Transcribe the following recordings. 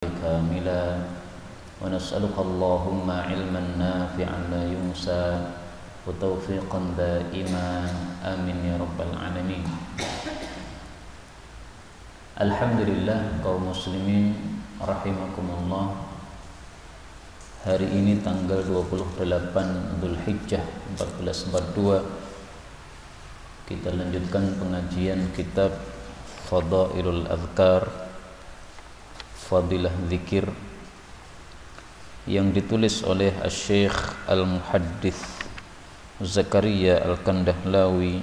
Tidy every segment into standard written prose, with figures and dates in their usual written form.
كاملا ونسألك اللهم علما نافعا لا ينسى وتوفيقا دائما آمين يا رب العالمين. Alhamdulillah kaum muslimin rahimakumullah. Hari ini tanggal 28 Dzulhijjah 1442 kita lanjutkan pengajian kitab Fadailul Adhkar, Fadilah Zikir, yang ditulis oleh Asy-Syaikh Al-Muhaddits Zakaria Al-Kandahlawi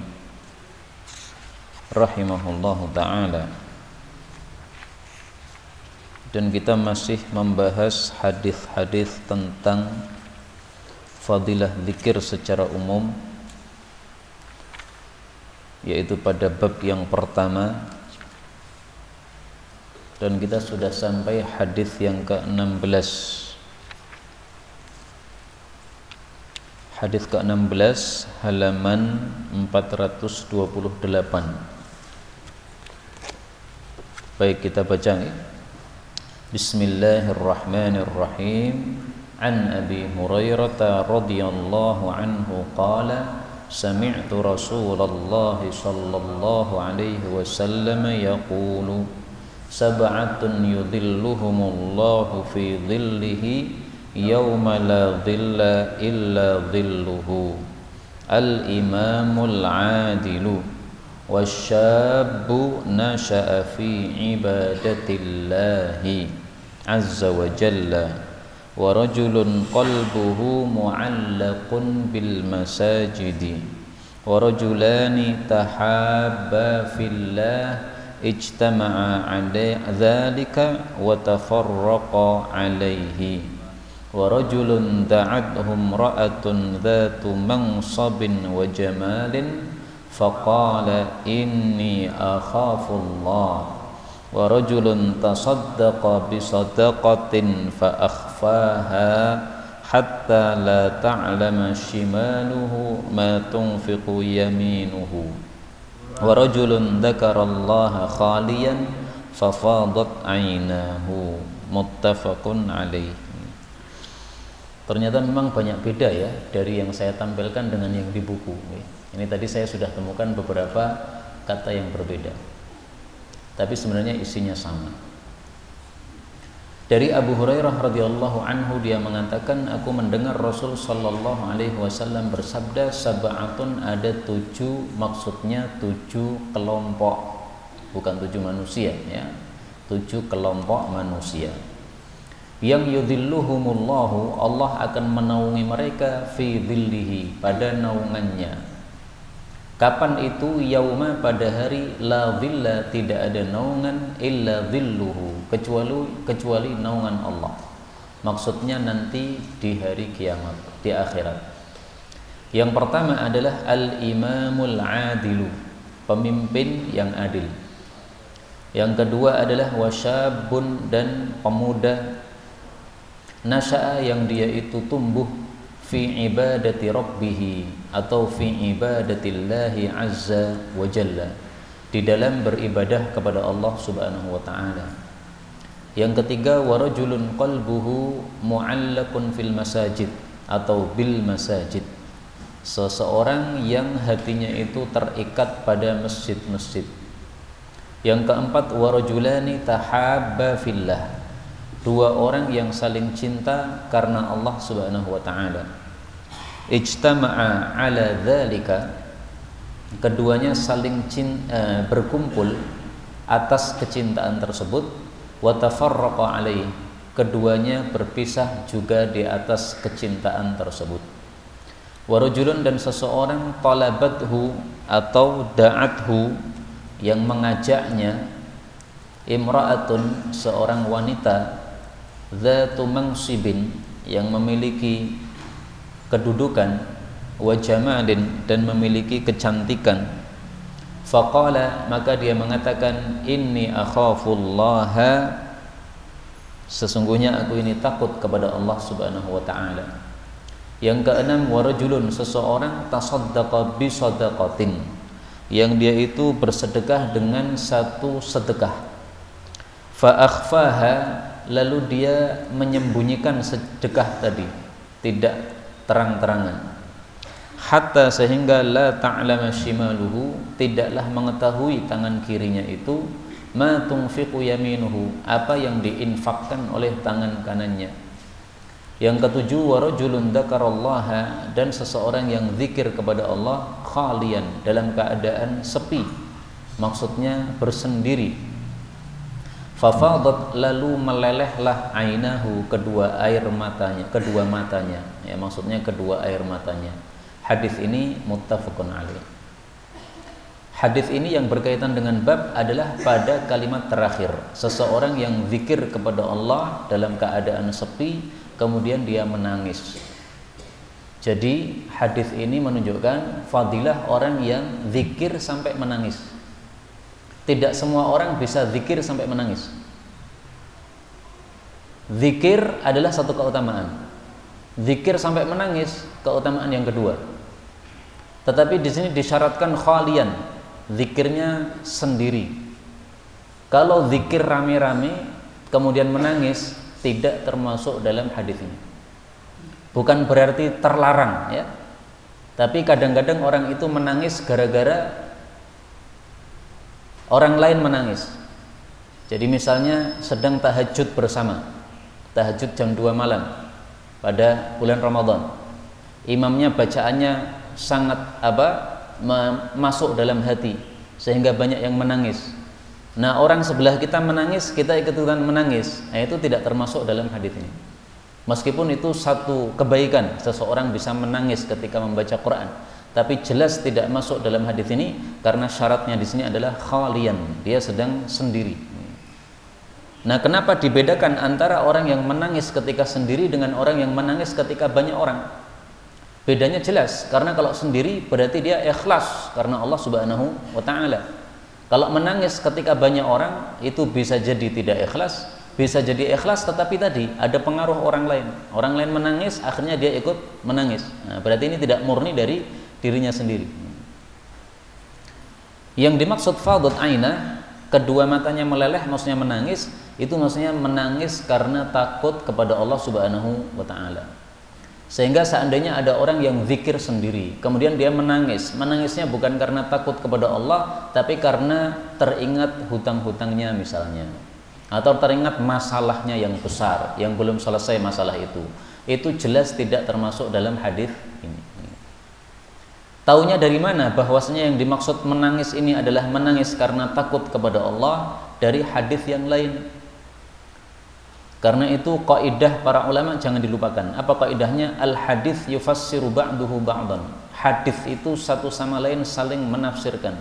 rahimahullahu ta'ala. Dan kita masih membahas hadis-hadis tentang fadilah zikir secara umum, yaitu pada bab yang pertama, dan kita sudah sampai hadis yang ke-16. Hadis ke-16 halaman 428. Baik, kita baca. Bismillahirrahmanirrahim. An Abi Hurairah radhiyallahu anhu qala sami'tu Rasulullah sallallahu alaihi wasallam yaqulu sab'atun yudhilluhumullahu fi dhillihi yawma la dhilla illa dhilluhu al-imamul 'adilu wasyabbu nasha'a fi ibadatillahi azza wa jalla wa rajulun qalbuhu mu'allaqun bil masajidi wa rajulani tahabba fillah ijtama'a 'ala dzalika wa tafarraqa 'alaihi wa rajulun da'atuhum ra'atun dhatu mansabin wa jamalin faqala inni akhafullah wa rajulun tasaddaqa bisadaqatin fa akhfaha hatta la ta'lama shimaluhu ma tunfiqu yaminuhu wa rajulun dzakarallaha khaliyan fa fadat 'ainahu muttafaqun alaihi. Ternyata memang banyak beda ya dari yang saya tampilkan dengan yang di buku. Ini tadi saya sudah temukan beberapa kata yang berbeda, tapi sebenarnya isinya sama. Dari Abu Hurairah radhiyallahu anhu, dia mengatakan, aku mendengar Rasul sallallahu alaihi wasallam bersabda, sab'atun, ada 7, maksudnya 7 kelompok, bukan 7 manusia ya, 7 kelompok manusia. Yang yudhilluhumullahu, Allah akan menaungi mereka fi dhillihi, pada naungannya. Kapan itu? Yauma, pada hari, la dhilla, tidak ada naungan, illa dhilluhu, kecuali naungan Allah. Maksudnya nanti di hari kiamat, di akhirat. Yang pertama adalah al-imamul 'adilu, pemimpin yang adil. Yang kedua adalah wasyabun, dan pemuda, nasya'a, yang dia itu tumbuh, fi ibadati rabbih, atau fi ibadatillahi azza wa jalla, di dalam beribadah kepada Allah subhanahu wa ta'ala. Yang ketiga, wa rajulun qalbuhu mu'allaqun fil masajid, atau bil masajid, seseorang yang hatinya itu terikat pada masjid-masjid. Yang keempat, wa rajulani tahabba fillah, 2 orang yang saling cinta karena Allah subhanahu wa ta'ala. Ijtama'a 'ala dzalika, keduanya saling berkumpul atas kecintaan tersebut. Wa tafarraqa 'alaihi, keduanya berpisah juga di atas kecintaan tersebut. Wa rajulun, dan seseorang, talabathu, atau da'athu, yang mengajaknya, imra'atun, seorang wanita, dzatu mansibin, yang memiliki kedudukan, wa jamalin, dan memiliki kecantikan. Faqala, maka dia mengatakan, inni akhafullaha, sesungguhnya aku ini takut kepada Allah subhanahu wa ta'ala. Yang keenam, wa rajulun, seseorang, tasaddaqa bisadaqatin, yang dia itu bersedekah dengan satu sedekah. Fa akhfaha, lalu dia menyembunyikan sedekah tadi, tidak terang-terangan. Hatta sehingga la ta'lama shimaluhu, tidaklah mengetahui tangan kirinya itu ma tunfiqu yaminuhu, apa yang diinfakkan oleh tangan kanannya. Yang ketujuh, wa rajulun dzakarallaha, dan seseorang yang zikir kepada Allah khalian, dalam keadaan sepi, maksudnya bersendiri. Fafadat, lalu melelehlah ainahu, kedua matanya, ya maksudnya kedua air matanya. Hadis ini muttafaqun alaih. Hadis ini yang berkaitan dengan bab adalah pada kalimat terakhir, seseorang yang zikir kepada Allah dalam keadaan sepi kemudian dia menangis. Jadi hadis ini menunjukkan fadilah orang yang zikir sampai menangis. Tidak semua orang bisa zikir sampai menangis. Zikir adalah satu keutamaan. Zikir sampai menangis keutamaan yang kedua. Tetapi di sini disyaratkan khalian, zikirnya sendiri. Kalau zikir rame-rame kemudian menangis, tidak termasuk dalam hadis ini. Bukan berarti terlarang, ya. Tapi kadang-kadang orang itu menangis gara-gara orang lain menangis. Jadi misalnya sedang tahajud bersama, tahajud jam 2 malam pada bulan Ramadan. Imamnya bacaannya sangat masuk dalam hati sehingga banyak yang menangis. Nah, orang sebelah kita menangis, kita ikutan menangis. Nah, itu tidak termasuk dalam hadis ini. Meskipun itu satu kebaikan, seseorang bisa menangis ketika membaca Quran, tapi jelas tidak masuk dalam hadis ini karena syaratnya di sini adalah khalian, dia sedang sendiri. Nah, kenapa dibedakan antara orang yang menangis ketika sendiri dengan orang yang menangis ketika banyak orang? Bedanya jelas, karena kalau sendiri berarti dia ikhlas karena Allah Subhanahu wa taala. Kalau menangis ketika banyak orang itu bisa jadi tidak ikhlas, bisa jadi ikhlas tetapi tadi ada pengaruh orang lain. Orang lain menangis, akhirnya dia ikut menangis. Nah, berarti ini tidak murni dari dirinya sendiri. Yang dimaksud fadat aina, kedua matanya meleleh, maksudnya menangis, itu maksudnya menangis karena takut kepada Allah Subhanahu wa taala. Sehingga seandainya ada orang yang zikir sendiri, kemudian dia menangis, menangisnya bukan karena takut kepada Allah, tapi karena teringat hutang-hutangnya misalnya, atau teringat masalahnya yang besar, yang belum selesai masalah itu jelas tidak termasuk dalam hadis ini. Taunya dari mana bahwasanya yang dimaksud menangis ini adalah menangis karena takut kepada Allah? Dari hadis yang lain. Karena itu kaidah para ulama jangan dilupakan. Apa kaidahnya? Al hadis yufassiru ba'duhu ba'dan. Hadis itu satu sama lain saling menafsirkan.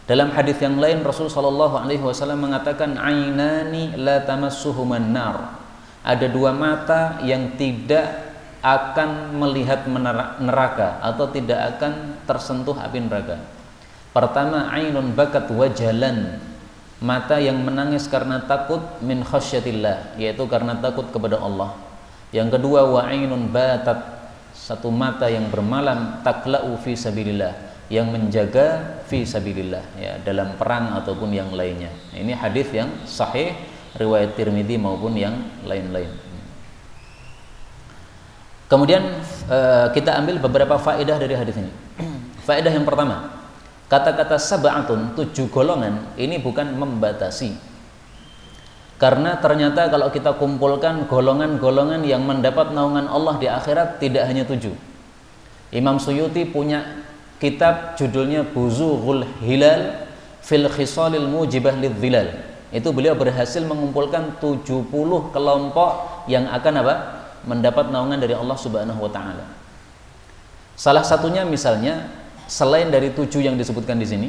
Dalam hadis yang lain Rasul sallallahu alaihi wasallam mengatakan ainani la tamassuhuman nar. Ada dua mata yang tidak akan melihat neraka atau tidak akan tersentuh api neraka. Pertama, ainun bakat wajalan, mata yang menangis karena takut min khasyatillah, yaitu karena takut kepada Allah. Yang kedua, wa ainun batat, satu mata yang bermalam takla'u fi sabilillah, yang menjaga fi sabilillah, ya, dalam perang ataupun yang lainnya. Ini hadis yang sahih riwayat Tirmidzi maupun yang lain-lain. Kemudian kita ambil beberapa faedah dari hadis ini. Faedah yang pertama, kata-kata sab'atun, 7 golongan, ini bukan membatasi. Karena ternyata kalau kita kumpulkan golongan-golongan yang mendapat naungan Allah di akhirat tidak hanya 7. Imam Suyuti punya kitab judulnya Buzughul Hilal fil Khisalil Mujibah Lidzilal. Itu beliau berhasil mengumpulkan 70 kelompok yang akan mendapat naungan dari Allah Subhanahu wa taala. Salah satunya misalnya, selain dari 7 yang disebutkan di sini,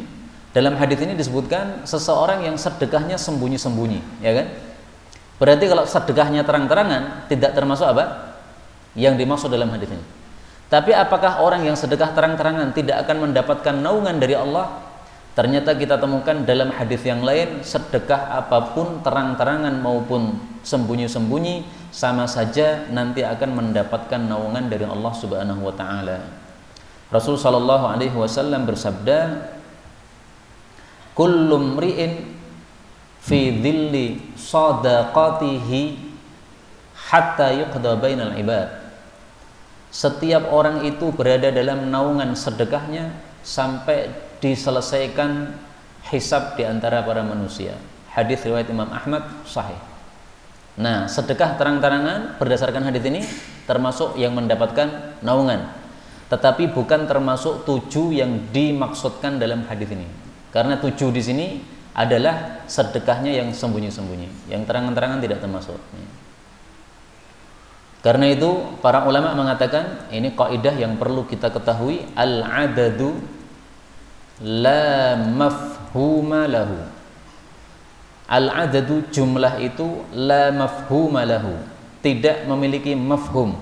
dalam hadis ini disebutkan seseorang yang sedekahnya sembunyi-sembunyi, ya kan? Berarti kalau sedekahnya terang-terangan tidak termasuk yang dimaksud dalam hadis ini. Tapi apakah orang yang sedekah terang-terangan tidak akan mendapatkan naungan dari Allah? Ternyata kita temukan dalam hadis yang lain, sedekah apapun terang-terangan maupun sembunyi-sembunyi sama saja nanti akan mendapatkan naungan dari Allah Subhanahu wa taala. Rasul sallallahu alaihi wasallam bersabda, "Kullu mri'in fi dhilli sadaqatihi hatta yuqda bainal ibad. Setiap orang itu berada dalam naungan sedekahnya sampai diselesaikan hisab di antara para manusia. Hadis riwayat Imam Ahmad sahih. Nah, sedekah terang-terangan berdasarkan hadis ini termasuk yang mendapatkan naungan, tetapi bukan termasuk 7 yang dimaksudkan dalam hadis ini. Karena 7 di sini adalah sedekahnya yang sembunyi-sembunyi, yang terang-terangan tidak termasuk. Karena itu para ulama mengatakan ini kaidah yang perlu kita ketahui, al-adadu la mafhuma lahu. Al-adadu jumlah itu la mafhuma lahu, tidak memiliki mafhum.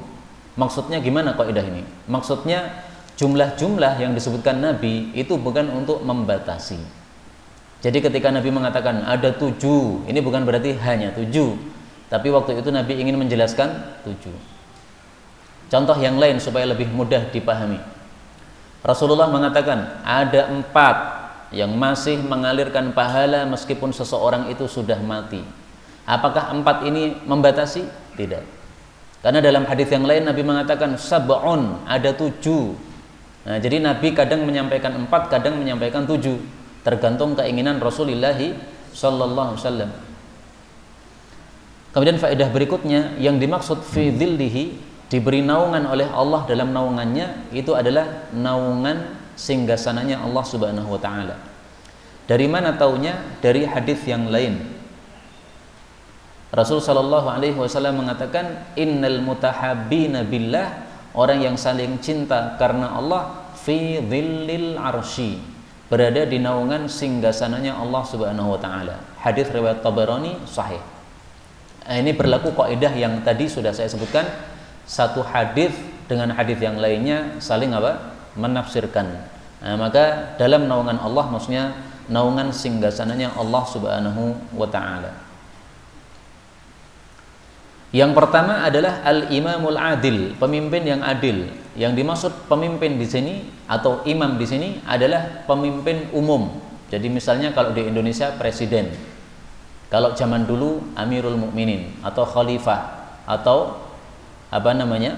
Maksudnya gimana kaidah ini? Maksudnya jumlah-jumlah yang disebutkan Nabi itu bukan untuk membatasi. Jadi ketika Nabi mengatakan ada 7, ini bukan berarti hanya 7. Tapi waktu itu Nabi ingin menjelaskan 7. Contoh yang lain supaya lebih mudah dipahami. Rasulullah mengatakan ada 4 yang masih mengalirkan pahala meskipun seseorang itu sudah mati. Apakah 4 ini membatasi? Tidak. Karena dalam hadis yang lain Nabi mengatakan sab'un, ada 7. Nah, jadi Nabi kadang menyampaikan 4, kadang menyampaikan 7, tergantung keinginan Rasulullah sallallahu alaihi wasallam. Kemudian faedah berikutnya, yang dimaksud fi dhillihi, diberi naungan oleh Allah dalam naungannya, itu adalah naungan singgasananya Allah Subhanahu wa taala. Dari mana taunya? Dari hadis yang lain. Rasul sallallahu alaihi wasallam mengatakan innal mutahabbina billah, orang yang saling cinta karena Allah, fi dhillil arsy, berada di naungan singgasananya Allah Subhanahu wa taala. Hadis riwayat Tabarani sahih. Ini berlaku kaidah yang tadi sudah saya sebutkan, satu hadis dengan hadis yang lainnya saling apa? Menafsirkan. Nah, maka dalam naungan Allah maksudnya naungan singgasananya Allah Subhanahu wa taala. Yang pertama adalah al-imamul adil, pemimpin yang adil. Yang dimaksud pemimpin di sini atau imam di sini adalah pemimpin umum. Jadi misalnya kalau di Indonesia presiden. Kalau zaman dulu Amirul Mukminin atau Khalifah atau apa namanya?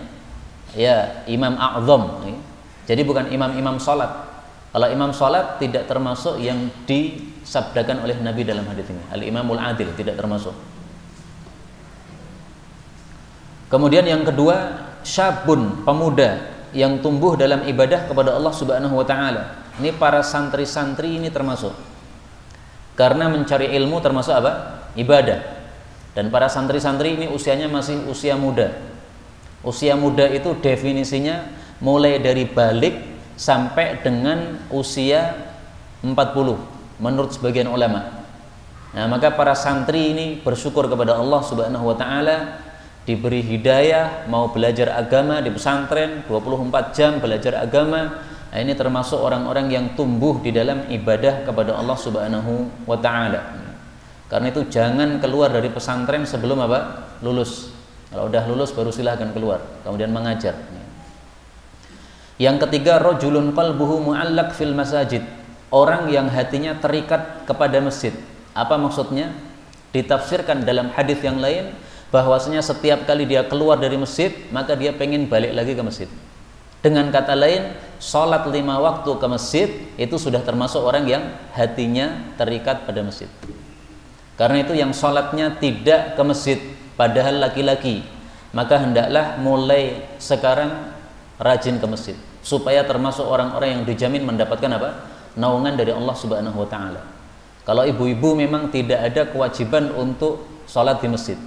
Ya, Imam A'zam. Jadi bukan imam-imam salat. Kalau imam salat tidak termasuk yang disabdakan oleh Nabi dalam hadis ini. Al-Imamul Adil tidak termasuk. Kemudian yang kedua, syabun, pemuda yang tumbuh dalam ibadah kepada Allah Subhanahu wa taala. Ini para santri-santri ini termasuk. Karena mencari ilmu termasuk apa? Ibadah. Dan para santri-santri ini usianya masih usia muda. Usia muda itu definisinya mulai dari balik sampai dengan usia 40 menurut sebagian ulama. Nah, maka para santri ini bersyukur kepada Allah Subhanahu wa taala diberi hidayah, mau belajar agama di pesantren 24 jam belajar agama. Nah, ini termasuk orang-orang yang tumbuh di dalam ibadah kepada Allah Subhanahu wa taala. Karena itu jangan keluar dari pesantren sebelum apa? Lulus. Kalau udah lulus baru silahkan keluar, kemudian mengajar. Yang ketiga, rajulun qalbuhu mu'allaq fil masajid, orang yang hatinya terikat kepada masjid. Apa maksudnya? Ditafsirkan dalam hadis yang lain bahwasanya setiap kali dia keluar dari masjid maka dia pengen balik lagi ke masjid. Dengan kata lain, sholat 5 waktu ke masjid itu sudah termasuk orang yang hatinya terikat pada masjid. Karena itu yang sholatnya tidak ke masjid padahal laki-laki, maka hendaklah mulai sekarang rajin ke masjid supaya termasuk orang-orang yang dijamin mendapatkan apa? Naungan dari Allah Subhanahu wa taala. Kalau ibu-ibu memang tidak ada kewajiban untuk sholat di masjid.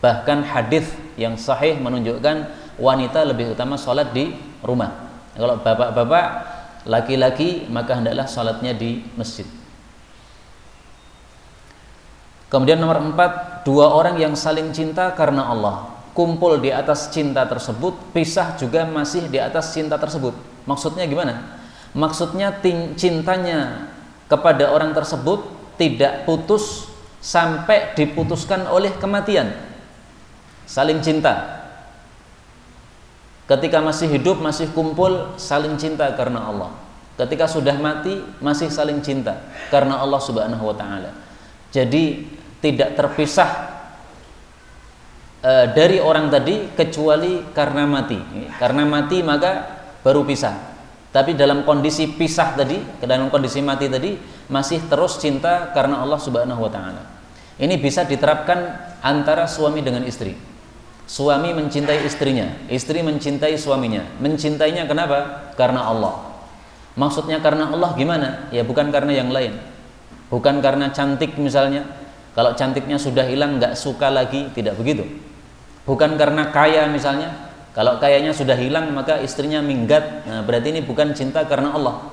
Bahkan hadis yang sahih menunjukkan wanita lebih utama sholat di rumah. Kalau bapak-bapak laki-laki maka hendaklah sholatnya di masjid. Kemudian nomor 4, 2 orang yang saling cinta karena Allah, kumpul di atas cinta tersebut, pisah juga masih di atas cinta tersebut. Maksudnya gimana? Maksudnya cintanya kepada orang tersebut tidak putus sampai diputuskan oleh kematian. Saling cinta. Ketika masih hidup masih kumpul saling cinta karena Allah. Ketika sudah mati masih saling cinta karena Allah Subhanahu wa taala. Jadi tidak terpisah dari orang tadi kecuali karena mati. Karena mati maka baru pisah. Tapi dalam kondisi pisah tadi, dalam kondisi mati tadi, masih terus cinta karena Allah Subhanahu wa taala. Ini bisa diterapkan antara suami dengan istri. Suami mencintai istrinya, istri mencintai suaminya. Mencintainya kenapa? Karena Allah. Maksudnya karena Allah gimana? Ya bukan karena yang lain. Bukan karena cantik misalnya. Kalau cantiknya sudah hilang nggak suka lagi, tidak begitu. Bukan karena kaya misalnya. Kalau kayanya sudah hilang maka istrinya minggat. Nah, berarti ini bukan cinta karena Allah.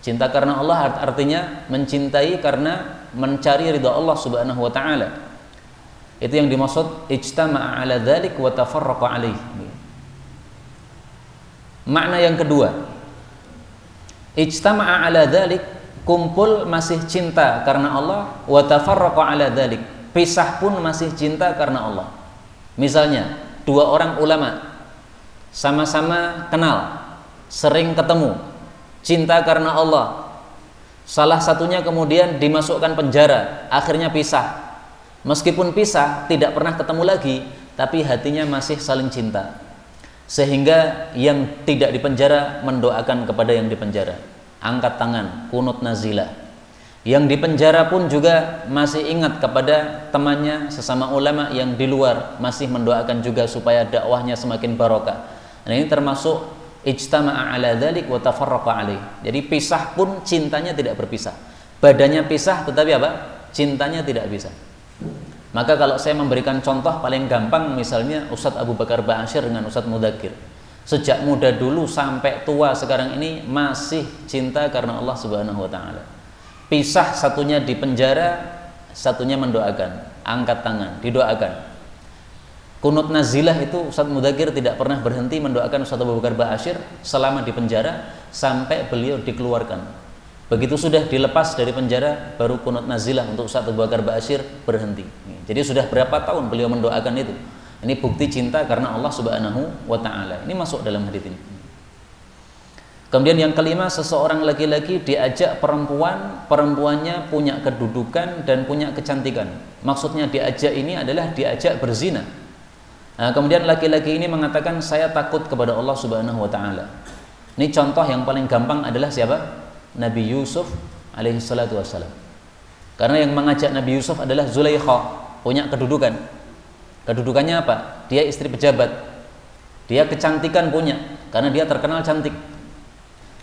Cinta karena Allah artinya mencintai karena mencari ridha Allah Subhanahu wa taala. Itu yang dimaksud ijtama'a 'ala dzalik wa tafarraqa 'alaih. Makna yang kedua, ijtama'a 'ala dzalik, kumpul masih cinta karena Allah, wa tafarraqa 'ala dzalik, pisah pun masih cinta karena Allah. Misalnya, dua orang ulama sama-sama kenal, sering ketemu, cinta karena Allah. Salah satunya kemudian dimasukkan penjara, akhirnya pisah. Meskipun pisah, tidak pernah ketemu lagi, tapi hatinya masih saling cinta. Sehingga yang tidak dipenjara mendoakan kepada yang dipenjara. Angkat tangan, kunut nazilah. Yang dipenjara pun juga masih ingat kepada temannya sesama ulama yang di luar, masih mendoakan juga supaya dakwahnya semakin barokah. Nah, ini termasuk ijtama'a 'ala dzalik wa tafarraqa 'alaih. Jadi pisah pun cintanya tidak berpisah. Badannya pisah tetapi apa? Cintanya tidak bisa. Maka kalau saya memberikan contoh paling gampang, misalnya Ustadz Abu Bakar Ba'asyir dengan Ustadz Mudakir. Sejak muda dulu sampai tua sekarang ini masih cinta karena Allah Subhanahu wa taala. Pisah, satunya di penjara, satunya mendoakan, angkat tangan, didoakan. Kunut nazilah itu Ustadz Mudakir tidak pernah berhenti mendoakan Ustadz Abu Bakar Ba'asyir selama di penjara sampai beliau dikeluarkan. Begitu sudah dilepas dari penjara, baru kunut nazilah untuk Ustadz Abu Bakar Ba'asyir berhenti. Jadi sudah berapa tahun beliau mendoakan itu. Ini bukti cinta karena Allah Subhanahu wa taala. Ini masuk dalam hadits ini. Kemudian yang kelima, seseorang laki-laki diajak perempuan, perempuannya punya kedudukan dan punya kecantikan. Maksudnya diajak ini adalah diajak berzina. Nah, kemudian laki-laki ini mengatakan, saya takut kepada Allah Subhanahu wa taala. Ini contoh yang paling gampang adalah siapa? Nabi Yusuf alaihi salatu wassalam. Karena yang mengajak Nabi Yusuf adalah Zulaikha, punya kedudukan. Kedudukannya apa? Dia istri pejabat. Dia kecantikan punya, karena dia terkenal cantik.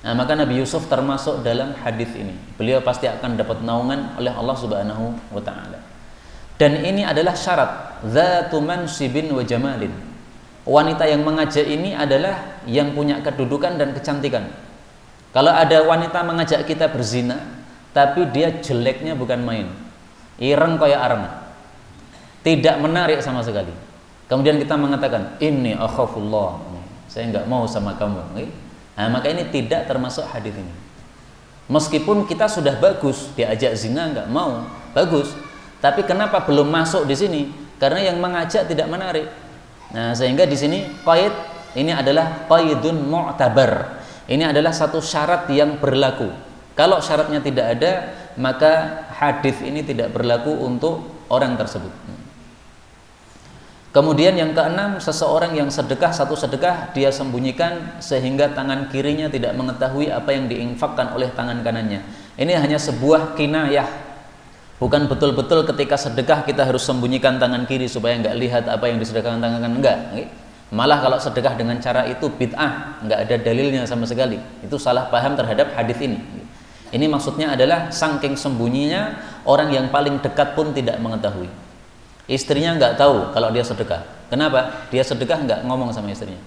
Nah, maka Nabi Yusuf termasuk dalam hadis ini. Beliau pasti akan dapat naungan oleh Allah Subhanahu wa taala. Dan ini adalah syarat dzatu mansibin wa jamalin. Wanita yang mengajak ini adalah yang punya kedudukan dan kecantikan. Kalau ada wanita mengajak kita berzina, tapi dia jeleknya bukan main, ireng kayak areng, tidak menarik sama sekali. Kemudian kita mengatakan, inni akhafullah, saya nggak mau sama kamu. Nah, maka ini tidak termasuk hadis ini. Meskipun kita sudah bagus, diajak zina nggak mau, bagus. Tapi kenapa belum masuk di sini? Karena yang mengajak tidak menarik. Nah, sehingga di sini qaid ini adalah qaidun mu'tabar. Ini adalah satu syarat yang berlaku. Kalau syaratnya tidak ada, maka hadis ini tidak berlaku untuk orang tersebut. Kemudian yang keenam, seseorang yang sedekah satu sedekah dia sembunyikan sehingga tangan kirinya tidak mengetahui apa yang diinfakkan oleh tangan kanannya. Ini hanya sebuah kinayah. Bukan betul-betul ketika sedekah kita harus sembunyikan tangan kiri supaya nggak lihat apa yang disedekahkan tangan kanan, enggak. Malah kalau sedekah dengan cara itu bid'ah, nggak ada dalilnya sama sekali. Itu salah paham terhadap hadis ini. Ini maksudnya adalah saking sembunyinya orang yang paling dekat pun tidak mengetahui. Istrinya nggak tahu kalau dia sedekah. Kenapa? Dia sedekah nggak ngomong sama istrinya.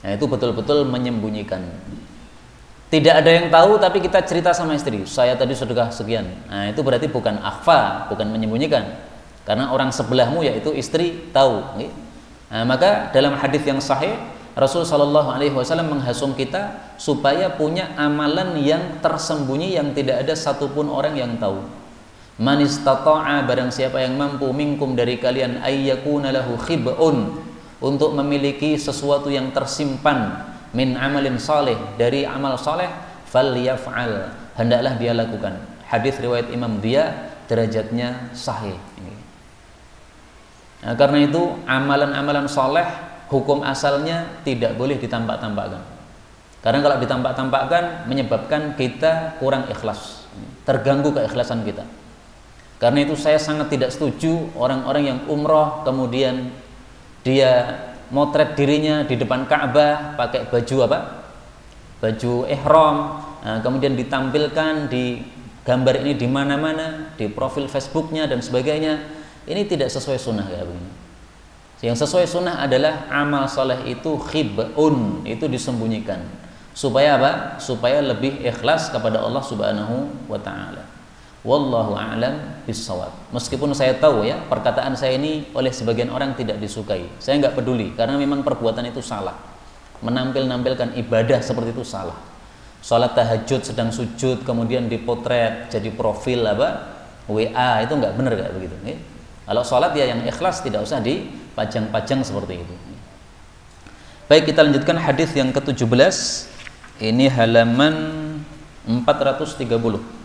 Nah, itu betul-betul menyembunyikan. Tidak ada yang tahu tapi kita cerita sama istri, saya tadi sedekah sekian. Nah, itu berarti bukan akhfa, bukan menyembunyikan. Karena orang sebelahmu yaitu istri tahu. Nah, maka dalam hadis yang sahih Rasul Shallallahu Alaihi Wasallam menghasum kita supaya punya amalan yang tersembunyi yang tidak ada satupun orang yang tahu. Man istata'a, barang siapa yang mampu minkum dari kalian, ayyakuna lahu khib'un, untuk memiliki sesuatu yang tersimpan, min amalin saleh, dari amal saleh, falyaf'al, hendaklah dia lakukan. Hadis riwayat Imam Dia derajatnya sahih. Nah, karena itu amalan-amalan soleh hukum asalnya tidak boleh ditampak-tampakkan. Karena kalau ditampak-tampakkan menyebabkan kita kurang ikhlas, terganggu keikhlasan kita. Karena itu saya sangat tidak setuju orang-orang yang umroh kemudian dia motret dirinya di depan Ka'bah pakai baju apa? Baju ihram, nah, kemudian ditampilkan di gambar ini di mana-mana, di profil Facebooknya dan sebagainya. Ini tidak sesuai sunnah kayak begini. Yang sesuai sunnah adalah amal soleh itu khib'un, itu disembunyikan. Supaya apa? Supaya lebih ikhlas kepada Allah Subhanahu wa taala. Wallahu a'lam bissawab. Meskipun saya tahu ya, perkataan saya ini oleh sebagian orang tidak disukai. Saya nggak peduli karena memang perbuatan itu salah. Menampilkan ibadah seperti itu salah. Salat tahajud sedang sujud kemudian dipotret jadi profil apa? WA, itu nggak benar kayak begitu. Kalau salat ya yang ikhlas, tidak usah dipajang-pajang seperti itu. Baik, kita lanjutkan hadis yang ke-17. Ini halaman 430.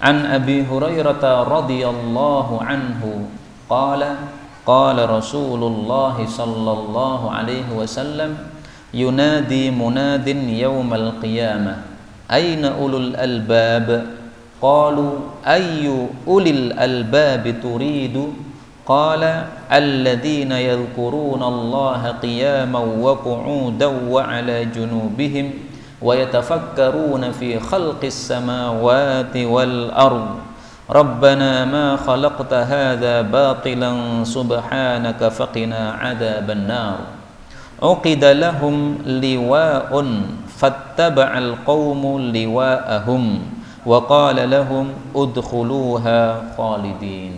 An Abi Hurairah radhiyallahu anhu qala qala Rasulullah sallallahu alaihi wasallam yunadi munadin yaumal qiyamah aina ulul albab qalu ayyu ulil albab turidu qala alladhina yadhkuruna Allah qiyaman wa qu'udan wa ala junubihim وَيَتَفَكَّرُونَ فِي خَلْقِ السَّمَاوَاتِ وَالْأَرْضِ رَبَّنَا مَا خَلَقْتَ هَذَا بَاطِلًا سُبْحَانَكَ فَقِنَا عَذَابَ النَّارِ عُقِدَ لَهُمْ لِوَاءٌ فَاتَّبَعَ الْقَوْمُ لِوَاءَهُمْ وَقَالَ لَهُمْ ادْخُلُوهَا خَالِدِينَ.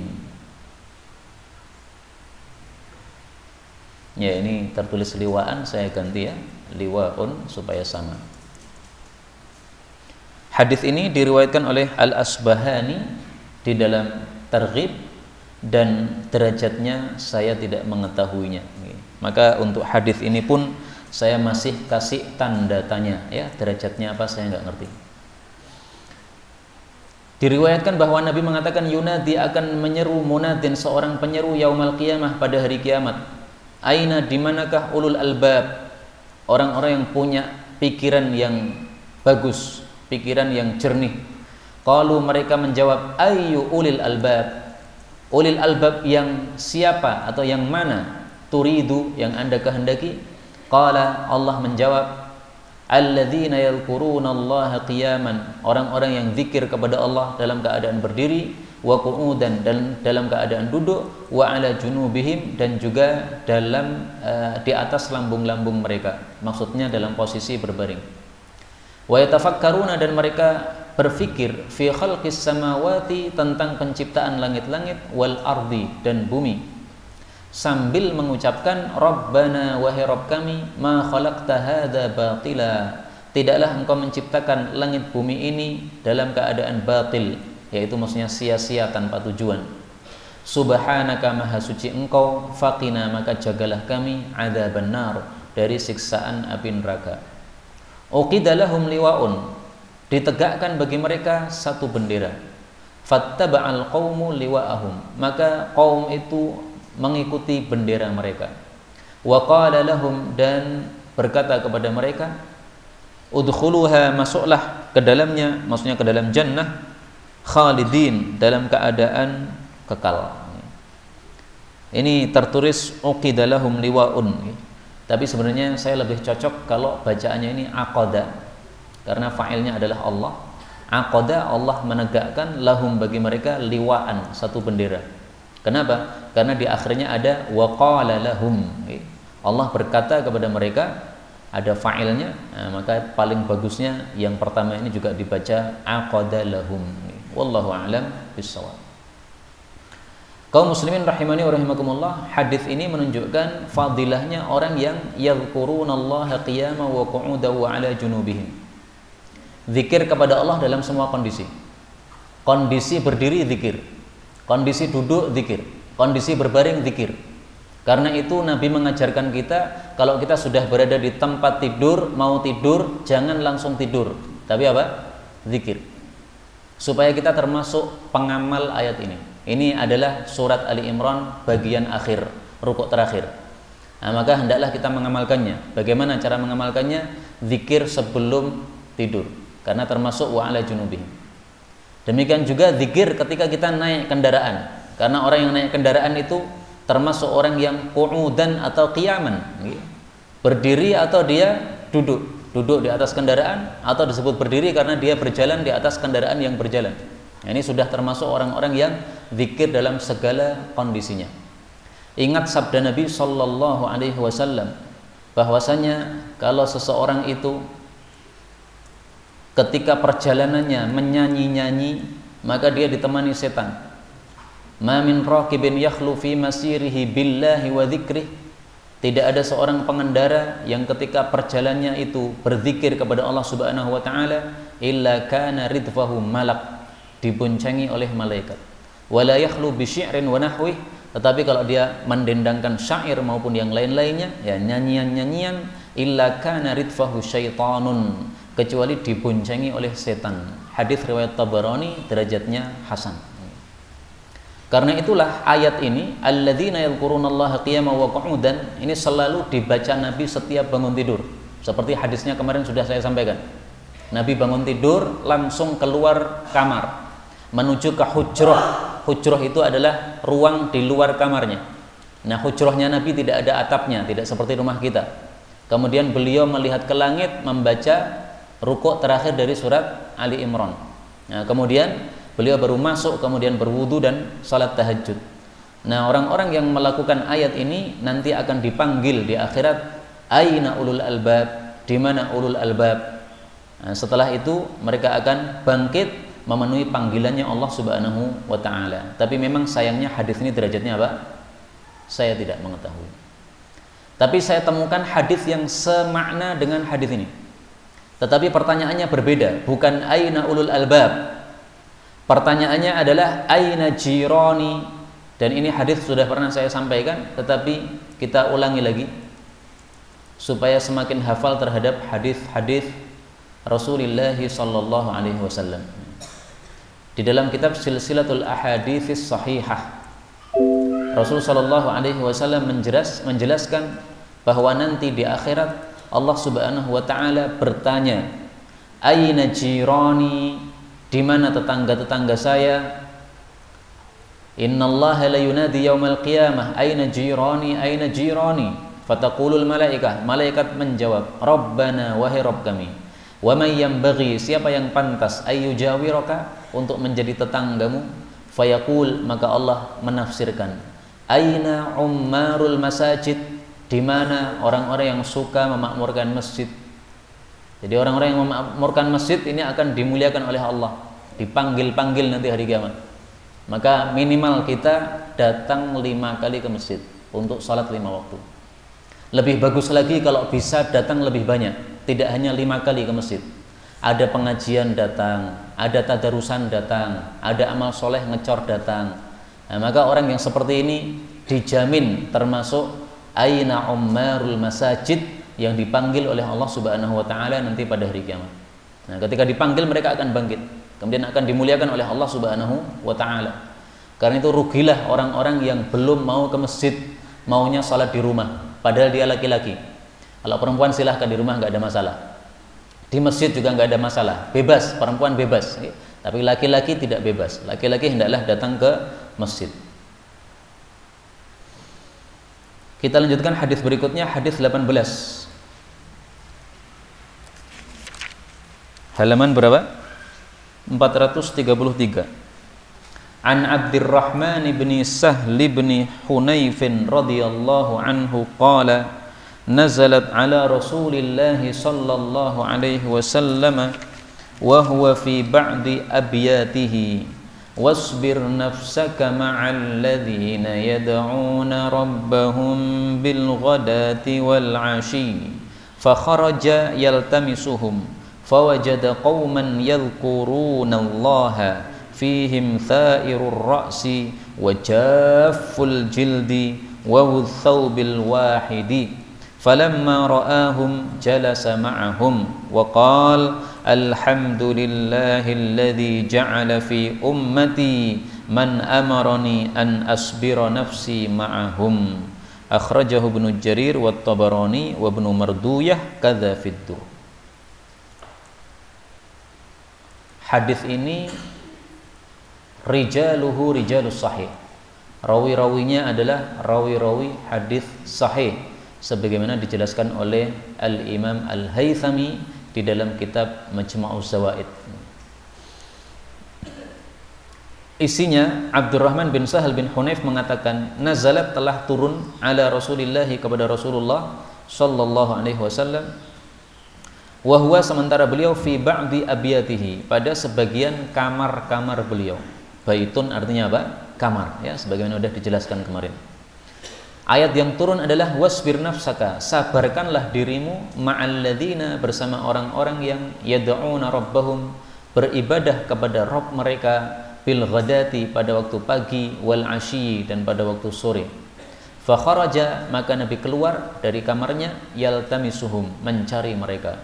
Ya, ini tertulis liwaan, saya ganti ya, liwaun supaya sama. Hadis ini diriwayatkan oleh Al-Asbahani di dalam Targhib dan derajatnya saya tidak mengetahuinya. Maka untuk hadis ini pun saya masih kasih tanda tanya ya, derajatnya apa saya nggak ngerti. Diriwayatkan bahwa Nabi mengatakan yunadi akan menyeru munadin, seorang penyeru yaumal qiyamah pada hari kiamat. Aina, dimanakah ulul albab, orang-orang yang punya pikiran yang bagus, pikiran yang jernih. Qalu, mereka menjawab, ayyu ulil albab, ulil albab yang siapa atau yang mana, turidu yang Anda kehendaki. Qala, Allah menjawab, alladzina yadhkuruna Allah qiyaman, orang-orang yang zikir kepada Allah dalam keadaan berdiri, wa qu'udan, dan dalam keadaan duduk, wa ala junubihim, dan juga dalam di atas lambung-lambung mereka, maksudnya dalam posisi berbaring. Wa yatafakkaruna, dan mereka berfikir, fi khalqis samawati, tentang penciptaan langit-langit, wal ardi, dan bumi, sambil mengucapkan Rabbana, wahai Rabb kami, ma khalaqta hadza batila, tidaklah engkau menciptakan langit bumi ini dalam keadaan batil, yaitu maksudnya sia-sia tanpa tujuan. Subhanaka, maha suci engkau, faqina, maka jagalah kami, adzaban nar, dari siksaan api neraka. Uqida lahum liwaun, ditegakkan bagi mereka satu bendera. Fattaba'al qaumu liwa'ahum, maka kaum itu mengikuti bendera mereka. Wa qala lahum, dan berkata kepada mereka, udkhuluha, masuklah ke dalamnya, maksudnya ke dalam jannah, khalidin, dalam keadaan kekal. Ini tertulis uqida lahum liwaun, tapi sebenarnya saya lebih cocok kalau bacaannya ini aqada, karena fa'ilnya adalah Allah. Aqada, Allah menegakkan, lahum, bagi mereka, liwaan, satu bendera. Kenapa? Karena di akhirnya ada wa qala lahum, Allah berkata kepada mereka, ada fa'ilnya. Nah, maka paling bagusnya yang pertama ini juga dibaca aqada lahum. Wallahu a'lam bissawab. Kaum muslimin rahimani wa rahimakumullah, hadis ini menunjukkan fadilahnya orang yang yadhkurunallaha qiyaman wa qu'udan wa ala junubihim. Zikir kepada Allah dalam semua kondisi. Kondisi berdiri zikir, kondisi duduk zikir, kondisi berbaring zikir. Karena itu Nabi mengajarkan kita, kalau kita sudah berada di tempat tidur, mau tidur, jangan langsung tidur, tapi apa? Zikir. supaya kita termasuk pengamal ayat ini. Ini adalah surat Ali Imran bagian akhir, rukuk terakhir. Nah, maka hendaklah kita mengamalkannya. Bagaimana cara mengamalkannya? Zikir sebelum tidur, karena termasuk wa ala junubihim. Demikian juga zikir ketika kita naik kendaraan, karena orang yang naik kendaraan itu termasuk orang yang qu'udan atau qiyaman, berdiri atau dia duduk di atas kendaraan, atau disebut berdiri karena dia berjalan di atas kendaraan yang berjalan. Nah, ini sudah termasuk orang-orang yang zikir dalam segala kondisinya. Ingat sabda Nabi Sallallahu Alaihi Wasallam bahwasanya kalau seseorang itu ketika perjalanannya menyanyi-nyanyi, maka dia ditemani setan. Ma min raqibin yakhlu fi masirihi billahi wa dzikrih. Tidak ada seorang pengendara yang ketika perjalanannya itu berzikir kepada Allah Subhanahu wa taala illa kana ridfahu malak, diboncengi oleh malaikat. Wala yakhlu bi syi'rin wa nahwih, tetapi kalau dia mendendangkan syair maupun yang lain-lainnya, ya nyanyian-nyanyian, illa kana ridfahu syaitanun, kecuali diboncengi oleh setan. Hadis riwayat Tabarani, derajatnya hasan. Karena itulah ayat ini, alladzina yadhkurunallaha qiyaman wa qu'udan, ini selalu dibaca Nabi setiap bangun tidur. Seperti hadisnya kemarin sudah saya sampaikan. Nabi bangun tidur langsung keluar kamar menuju ke hujrah. Hujrah itu adalah ruang di luar kamarnya. Nah, hujrahnya Nabi tidak ada atapnya, tidak seperti rumah kita. Kemudian beliau melihat ke langit membaca rukuk terakhir dari surat Ali Imran. Nah, kemudian beliau baru masuk, kemudian berwudu dan salat tahajud. Nah, orang-orang yang melakukan ayat ini nanti akan dipanggil di akhirat, aina ulul albab, di mana ulul albab. Nah, setelah itu mereka akan bangkit memenuhi panggilannya Allah Subhanahu wa taala. Tapi memang sayangnya hadis ini derajatnya apa? Saya tidak mengetahui. Tapi saya temukan hadis yang semakna dengan hadis ini. Tetapi pertanyaannya berbeda, bukan aina ulul albab. Pertanyaannya adalah aina jirani, dan ini hadis sudah pernah saya sampaikan, tetapi kita ulangi lagi supaya semakin hafal terhadap hadis-hadis Rasulullah sallallahu alaihi wasallam. Di dalam kitab Silsilatul Ahadits Shahihah, Rasul sallallahu alaihi wasallam menjelaskan bahwa nanti di akhirat Allah Subhanahu wa taala bertanya, aina jirani, di mana tetangga-tetangga saya? Innallaha la yunadi yaumal qiyamah aina jirani aina jirani, fataqulul malaikah, malaikat menjawab, rabbana wahai rabb kami, wa may yanbaghi, siapa yang pantas, ayyujawiraka, untuk menjadi tetanggamu, fayaqul, maka Allah menafsirkan, aina ummarul masajid, di mana orang-orang yang suka memakmurkan masjid. Jadi orang-orang yang memakmurkan masjid ini akan dimuliakan oleh Allah, dipanggil-panggil nanti hari kiamat. Maka minimal kita datang 5 kali ke masjid untuk salat 5 waktu. Lebih bagus lagi kalau bisa datang lebih banyak, tidak hanya 5 kali ke masjid. Ada pengajian datang, ada tadarusan datang, ada amal soleh ngecor datang. Nah, maka orang yang seperti ini dijamin termasuk aina ummarul masajid, yang dipanggil oleh Allah Subhanahu wa taala nanti pada hari kiamat. Nah, ketika dipanggil mereka akan bangkit, kemudian akan dimuliakan oleh Allah Subhanahu wa taala. Karena itu rugilah orang-orang yang belum mau ke masjid, maunya salat di rumah, padahal dia laki-laki. Kalau perempuan silahkan di rumah, nggak ada masalah. Di masjid juga nggak ada masalah, bebas, perempuan bebas. Tapi laki-laki tidak bebas. Laki-laki hendaklah datang ke masjid. Kita lanjutkan hadis berikutnya, hadis 18. Halaman berapa? 433. An Abdurrahman bin Sahl bin Hunayf radhiyallahu anhu qala nazalat ala Rasulillah sallallahu alaihi wasallam wa huwa fi ba'di abyatihi wasbir nafsaka ma'al ladzina yad'una rabbahum bil ghadati wal 'ashi fa kharaja yaltamisuhum fawajada qauman yadhkuruna Allaha fihim tha'irur ra'si wa jafful jildi wa thawbil wahidi falamma ra'ahum jalasa ma'ahum wa qala alhamdulillahilladzi ja'ala fi ummati man amarani an asbira nafsi ma'ahum. Akhrajahu Ibnu Jarir wa Tabarani wa Ibnu Marduyah kadza fiddu. Hadis ini rijaluhu rijalus sahih. Rawi-rawinya adalah rawi-rawi hadis sahih sebagaimana dijelaskan oleh Al-Imam Al-Haythami di dalam kitab Majma'uz Zawaid. Isinya Abdurrahman bin Sahal bin Hunayf mengatakan, nazalat telah turun ala Rasulillah kepada Rasulullah sallallahu alaihi wasallam, wa huwa sementara beliau fi ba'di abiyatihi pada sebagian kamar-kamar beliau. Baitun artinya apa? Kamar, ya, sebagaimana sudah dijelaskan kemarin. Ayat yang turun adalah wasbir nafsaka, sabarkanlah dirimu ma'alladzina bersama orang-orang yang yad'una rabbahum beribadah kepada Rabb mereka bil ghadati pada waktu pagi wal asyi dan pada waktu sore. Fa kharaja maka Nabi keluar dari kamarnya yaltamisuhum mencari mereka.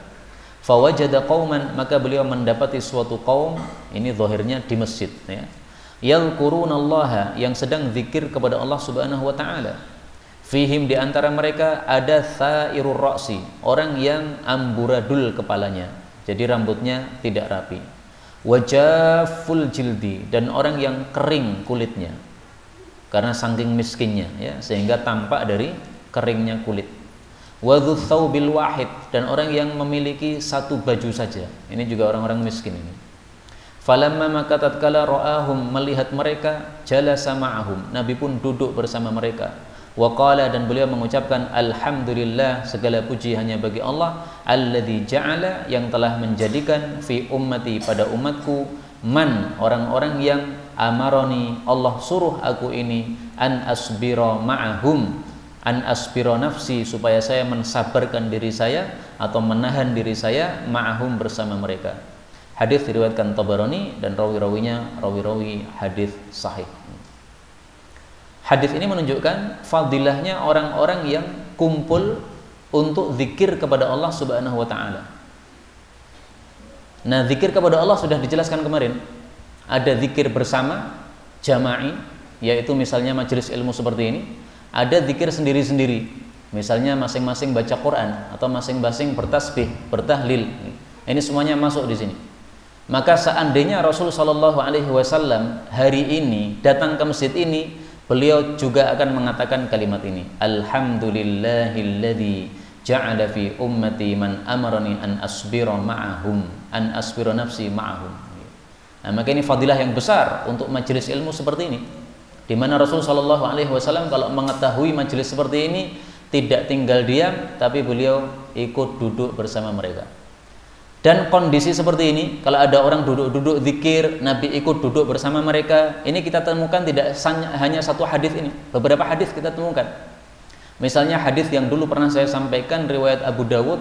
Fa wajada qauman maka beliau mendapati suatu kaum, ini zahirnya di masjid, ya. Yalqurunallaha yang sedang zikir kepada Allah Subhanahu wa taala. Fihim di antara mereka ada thairur ra'si, orang yang amburadul kepalanya, jadi rambutnya tidak rapi. Wajaful jildi dan orang yang kering kulitnya karena saking miskinnya, ya, sehingga tampak dari keringnya kulit. Wadhu thawbil wahid dan orang yang memiliki satu baju saja, ini juga orang-orang miskin ini. Falamma maka tatkala ra'ahum melihat mereka jalasa ma'ahum, Nabi pun duduk bersama mereka. Wa qala dan beliau mengucapkan alhamdulillah segala puji hanya bagi Allah alladzi ja'ala yang telah menjadikan fi ummati pada umatku man orang-orang yang amaroni Allah suruh aku ini an asbira ma'ahum an asbira nafsi supaya saya mensabarkan diri saya atau menahan diri saya ma'ahum bersama mereka. Hadis diriwayatkan Tabarani dan rawi-rawinya rawi-rawi hadis sahih. Hadis ini menunjukkan fadilahnya orang-orang yang kumpul untuk zikir kepada Allah Subhanahu wa taala. Nah, zikir kepada Allah sudah dijelaskan kemarin. Ada zikir bersama jama'i, yaitu misalnya majelis ilmu seperti ini. Ada zikir sendiri-sendiri, misalnya masing-masing baca Quran atau masing-masing bertasbih, bertahlil. Ini semuanya masuk di sini. Maka seandainya Rasul sallallahu alaihi wasallam hari ini datang ke masjid ini, beliau juga akan mengatakan kalimat ini, alhamdulillahilladzi ja'ala fi ummati man amarani an asbira ma'ahum an asbira nafsi ma'ahum. Nah, maka ini fadilah yang besar untuk majelis ilmu seperti ini, di mana Rasul sallallahu alaihi wasallam kalau mengetahui majelis seperti ini tidak tinggal diam, tapi beliau ikut duduk bersama mereka. Dan kondisi seperti ini, kalau ada orang duduk-duduk zikir, Nabi ikut duduk bersama mereka. Ini kita temukan tidak hanya satu hadis ini, beberapa hadis kita temukan. Misalnya hadis yang dulu pernah saya sampaikan riwayat Abu Dawud,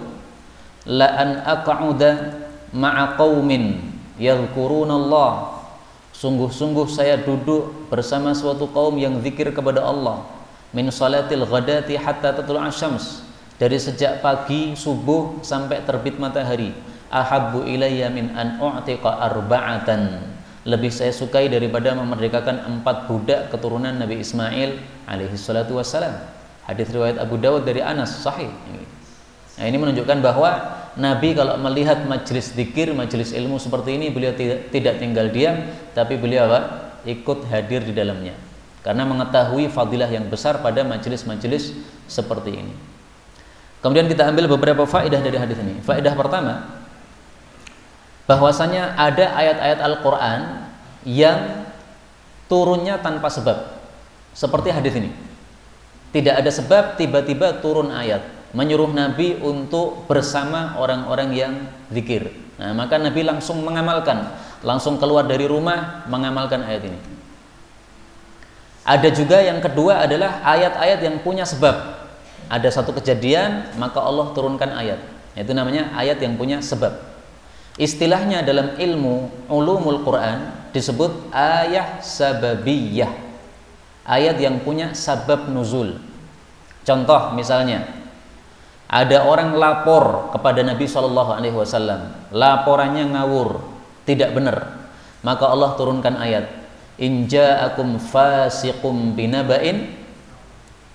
la an aq'uda ma'a qaumin yadhkurunallah. Sungguh-sungguh saya duduk bersama suatu kaum yang zikir kepada Allah. Min salatil ghadati hatta tatlu'a syams. Dari sejak pagi subuh sampai terbit matahari. Ahabbu ilayya min an u'tiqa arba'atan. Lebih saya sukai daripada memerdekakan 4 budak keturunan Nabi Ismail alaihi salatu wassalam. Hadis riwayat Abu Dawud dari Anas sahih. Nah, ini menunjukkan bahwa Nabi kalau melihat majelis zikir, majelis ilmu seperti ini, beliau tidak tinggal diam, tapi beliau apa? Ikut hadir di dalamnya. Karena mengetahui fadilah yang besar pada majelis-majelis seperti ini. Kemudian kita ambil beberapa faedah dari hadis ini. Faedah pertama, bahwasanya ada ayat-ayat Al-Quran yang turunnya tanpa sebab, seperti hadis ini. Tidak ada sebab, tiba-tiba turun ayat menyuruh Nabi untuk bersama orang-orang yang zikir. Nah, maka Nabi langsung mengamalkan, langsung keluar dari rumah mengamalkan ayat ini. Ada juga yang kedua adalah ayat-ayat yang punya sebab. Ada satu kejadian, maka Allah turunkan ayat. Itu namanya ayat yang punya sebab. Istilahnya dalam ilmu ulumul Quran disebut ayat sababiyah, ayat yang punya sabab nuzul. Contoh misalnya, Ada orang lapor kepada Nabi Shallallahu Alaihi Wasallam, laporannya ngawur, tidak benar. Maka Allah turunkan ayat, In ja'akum fasiqum binaba'in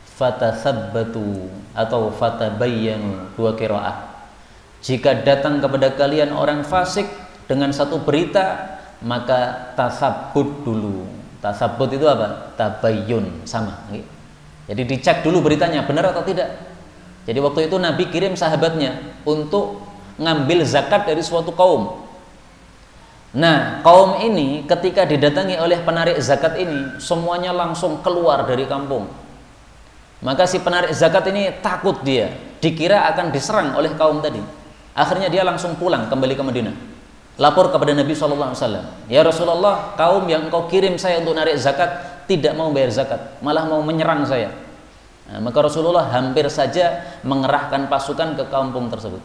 fatathabbatu atau fatabayyanu, dua qiraah. Jika datang kepada kalian orang fasik dengan satu berita, maka tasabbut dulu. Tasabbut itu apa? Tabayyun, sama. Jadi dicek dulu beritanya benar atau tidak. Jadi waktu itu Nabi kirim sahabatnya untuk ngambil zakat dari suatu kaum. Nah, kaum ini ketika didatangi oleh penarik zakat ini, semuanya langsung keluar dari kampung. Maka si penarik zakat ini takut, dia dikira akan diserang oleh kaum tadi. Akhirnya dia langsung pulang kembali ke Madinah. Lapor kepada Nabi SAW, ya Rasulullah, kaum yang engkau kirim saya untuk narik zakat tidak mau bayar zakat, malah mau menyerang saya. Nah, maka Rasulullah hampir saja mengerahkan pasukan ke kampung tersebut.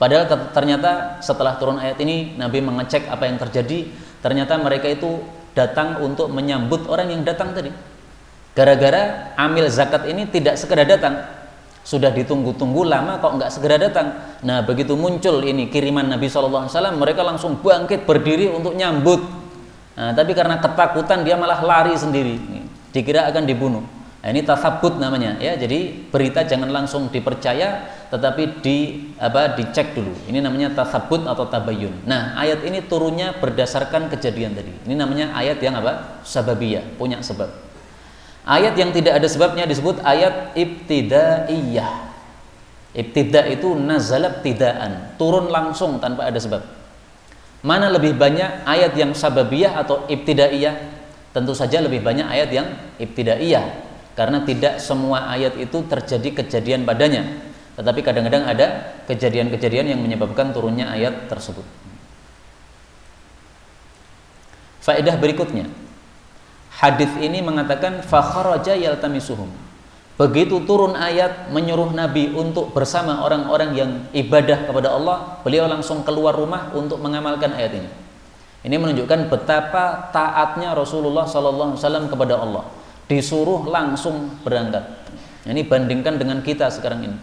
Padahal ternyata setelah turun ayat ini, Nabi mengecek apa yang terjadi. Ternyata mereka itu datang untuk menyambut orang yang datang tadi. Gara-gara amil zakat ini tidak segera datang, sudah ditunggu-tunggu lama kok nggak segera datang. Nah, begitu muncul ini kiriman Nabi SAW, mereka langsung bangkit berdiri untuk nyambut. Nah, tapi karena ketakutan dia malah lari sendiri, dikira akan dibunuh. Nah, ini tasabbut namanya, ya. Jadi berita jangan langsung dipercaya, tetapi dicek dulu. Ini namanya tasabbut atau tabayyun. Nah, ayat ini turunnya berdasarkan kejadian tadi. Ini namanya ayat yang apa? Sababiyah, punya sebab. Ayat yang tidak ada sebabnya disebut ayat ibtidaiyah. Ibtida itu nazala ibtidaan, turun langsung tanpa ada sebab. Mana lebih banyak ayat yang sababiyah atau ibtidaiyah? Tentu saja lebih banyak ayat yang ibtidaiyah. Karena tidak semua ayat itu terjadi kejadian padanya, tetapi kadang-kadang ada kejadian-kejadian yang menyebabkan turunnya ayat tersebut. Faedah berikutnya, hadis ini mengatakan fa kharaja yaltamisuhum. Begitu turun ayat menyuruh Nabi untuk bersama orang-orang yang ibadah kepada Allah, beliau langsung keluar rumah untuk mengamalkan ayat ini. Ini menunjukkan betapa taatnya Rasulullah SAW kepada Allah. Disuruh langsung berangkat. Ini bandingkan dengan kita sekarang ini.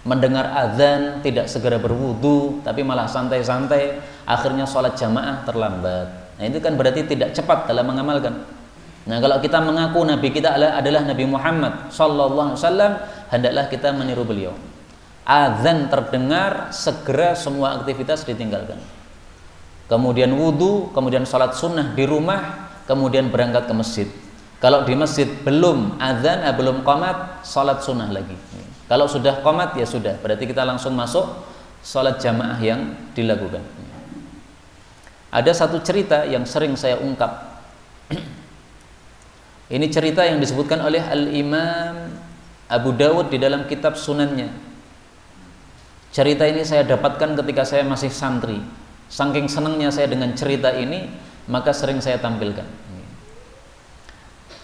Mendengar azan tidak segera berwudu, tapi malah santai-santai, akhirnya sholat jamaah terlambat. Nah, itu kan berarti tidak cepat dalam mengamalkan. Nah, kalau kita mengaku Nabi kita adalah Nabi Muhammad sallallahu alaihi wasallam, hendaklah kita meniru beliau. Azan terdengar, segera semua aktivitas ditinggalkan. Kemudian wudu, kemudian sholat sunnah di rumah, kemudian berangkat ke masjid. Kalau di masjid belum azan, belum qomat, sholat sunnah lagi. Kalau sudah qomat, ya sudah, berarti kita langsung masuk sholat jamaah yang dilakukan. Ada satu cerita yang sering saya ungkap. Ini cerita yang disebutkan oleh Al-Imam Abu Dawud di dalam kitab sunannya. Cerita ini saya dapatkan ketika saya masih santri. Saking senangnya saya dengan cerita ini, maka sering saya tampilkan.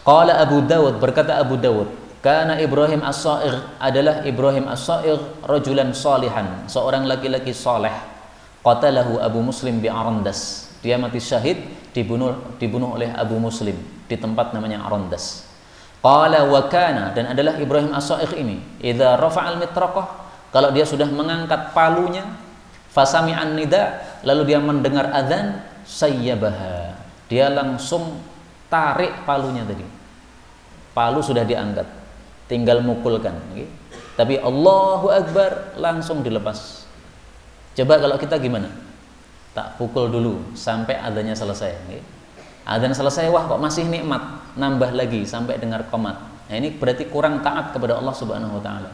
Qala Abu Dawud, berkata Abu Dawud, karena Ibrahim As-Sa'ir, adalah Ibrahim As-Sa'ir rajulan salihan, seorang laki-laki saleh. Qatalahu Abu Muslim bi Arandas. Dia mati syahid, dibunuh oleh Abu Muslim di tempat namanya Arandas. Qala wa kana, dan adalah Ibrahim As-Sa'ir ini, idza rafa'al mitraqah, kalau dia sudah mengangkat palunya, fasami'an nida, lalu dia mendengar azan, sayyabaha, dia langsung tarik palunya tadi. Palu sudah diangkat, tinggal mukulkan, okay? Tapi Allahu Akbar langsung dilepas. Coba kalau kita gimana? Tak pukul dulu sampai adanya selesai, okay? Adzan selesai, wah kok masih nikmat, nambah lagi sampai dengar qomat. Nah, ini berarti kurang taat kepada Allah Subhanahu wa taala.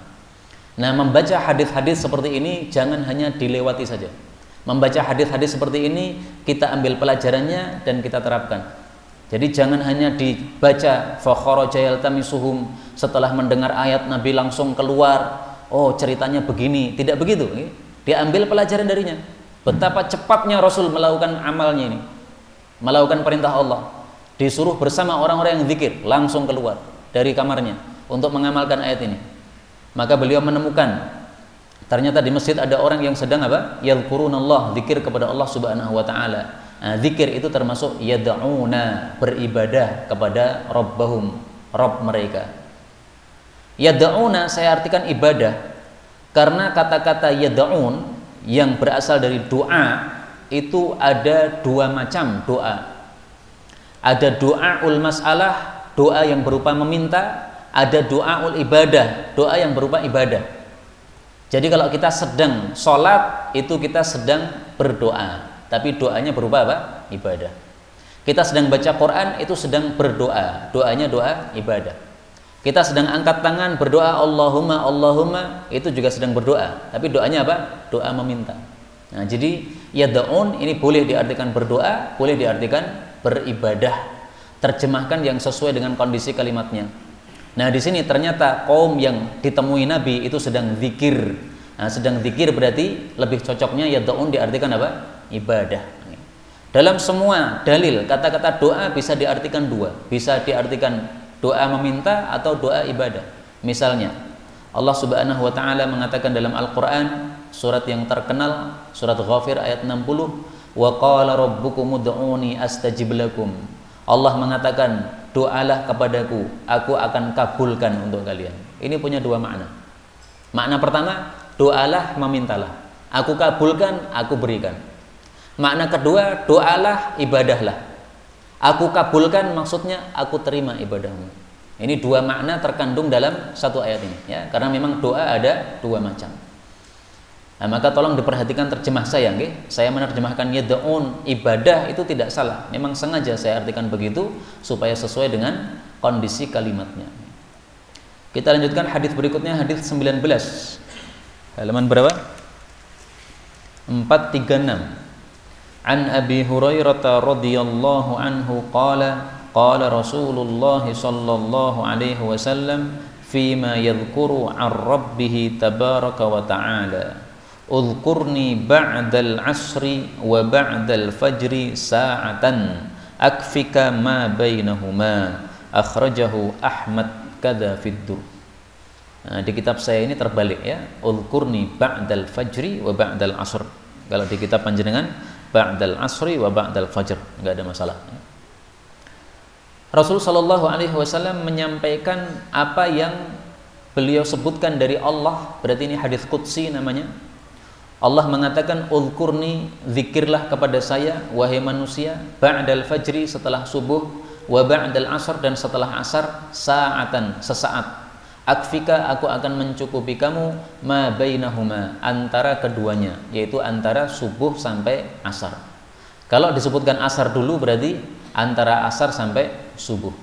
Nah, membaca hadis-hadis seperti ini jangan hanya dilewati saja. Membaca hadis-hadis seperti ini kita ambil pelajarannya dan kita terapkan. Jadi jangan hanya dibaca fa kharaja yaltamisuhum, setelah mendengar ayat Nabi langsung keluar, oh ceritanya begini, tidak begitu. Dia ambil pelajaran darinya. Betapa cepatnya Rasul melakukan amalnya ini, melakukan perintah Allah, disuruh bersama orang-orang yang zikir, langsung keluar dari kamarnya untuk mengamalkan ayat ini. Maka beliau menemukan ternyata di masjid ada orang yang sedang apa? Yadhkurunallah, zikir kepada Allah Subhanahu wa taala. Nah, zikir itu termasuk yad'una, beribadah kepada Rabbahum, Rabb mereka. Yad'una saya artikan ibadah. Karena kata-kata yad'un yang berasal dari doa itu ada dua macam doa. Ada doaul mas'alah, doa yang berupa meminta, ada doaul ibadah, doa yang berupa ibadah. Jadi kalau kita sedang sholat itu kita sedang berdoa, tapi doanya berupa apa? Ibadah. Kita sedang baca Quran itu sedang berdoa, doanya doa ibadah. Kita sedang angkat tangan berdoa Allahumma Allahumma, itu juga sedang berdoa, tapi doanya apa? Doa meminta. Nah, jadi yad'un ini boleh diartikan berdoa, boleh diartikan beribadah. Terjemahkan yang sesuai dengan kondisi kalimatnya. Nah, di sini ternyata kaum yang ditemui Nabi itu sedang zikir. Nah, sedang zikir berarti lebih cocoknya yad'un diartikan apa? Ibadah. Dalam semua dalil kata-kata doa bisa diartikan dua, bisa diartikan doa meminta atau doa ibadah. Misalnya Allah Subhanahu wa taala mengatakan dalam Al-Qur'an surat yang terkenal, surat Ghafir ayat 60, wa qala rabbukum ud'uni astajib lakum. Allah mengatakan, doalah kepadaku, aku akan kabulkan untuk kalian. Ini punya dua makna. Makna pertama, doalah memintalah, aku kabulkan, aku berikan. Makna kedua, doalah, ibadahlah. Aku kabulkan maksudnya aku terima ibadahmu. Ini dua makna terkandung dalam satu ayat ini, ya. Karena memang doa ada dua macam. Nah, maka tolong diperhatikan terjemah saya, okay? Saya menerjemahkan yad'un ibadah itu tidak salah. Memang sengaja saya artikan begitu supaya sesuai dengan kondisi kalimatnya. Kita lanjutkan hadis berikutnya, hadis 19. Halaman berapa? 436. An Abi Hurairah radhiyallahu anhu qala Rasulullah sallallahu alaihi wasallam fima yadhkuru an rabbih tabaraka wa ta'ala udhkurni ba'dal asri wa ba'dal fajri sa'atan akfika ma bainahuma akhrajahu Ahmad kada fiddur. Nah, di kitab saya ini terbalik, ya, udhkurni ba'dal fajri wa ba'dal asr. Kalau di kitab panjenengan ba'dal asri wa ba'dal fajr, enggak ada masalah. Rasul sallallahu alaihi wasallam menyampaikan apa yang beliau sebutkan dari Allah, berarti ini hadis qudsi namanya. Allah mengatakan uzkurni, zikirlah kepada saya wahai manusia, ba'dal fajri setelah subuh, wa ba'dal asr dan setelah asar, sa'atan sesaat. Akfika aku akan mencukupi kamu ma bainahuma antara keduanya, yaitu antara subuh sampai asar. Kalau disebutkan asar dulu berarti antara asar sampai subuh.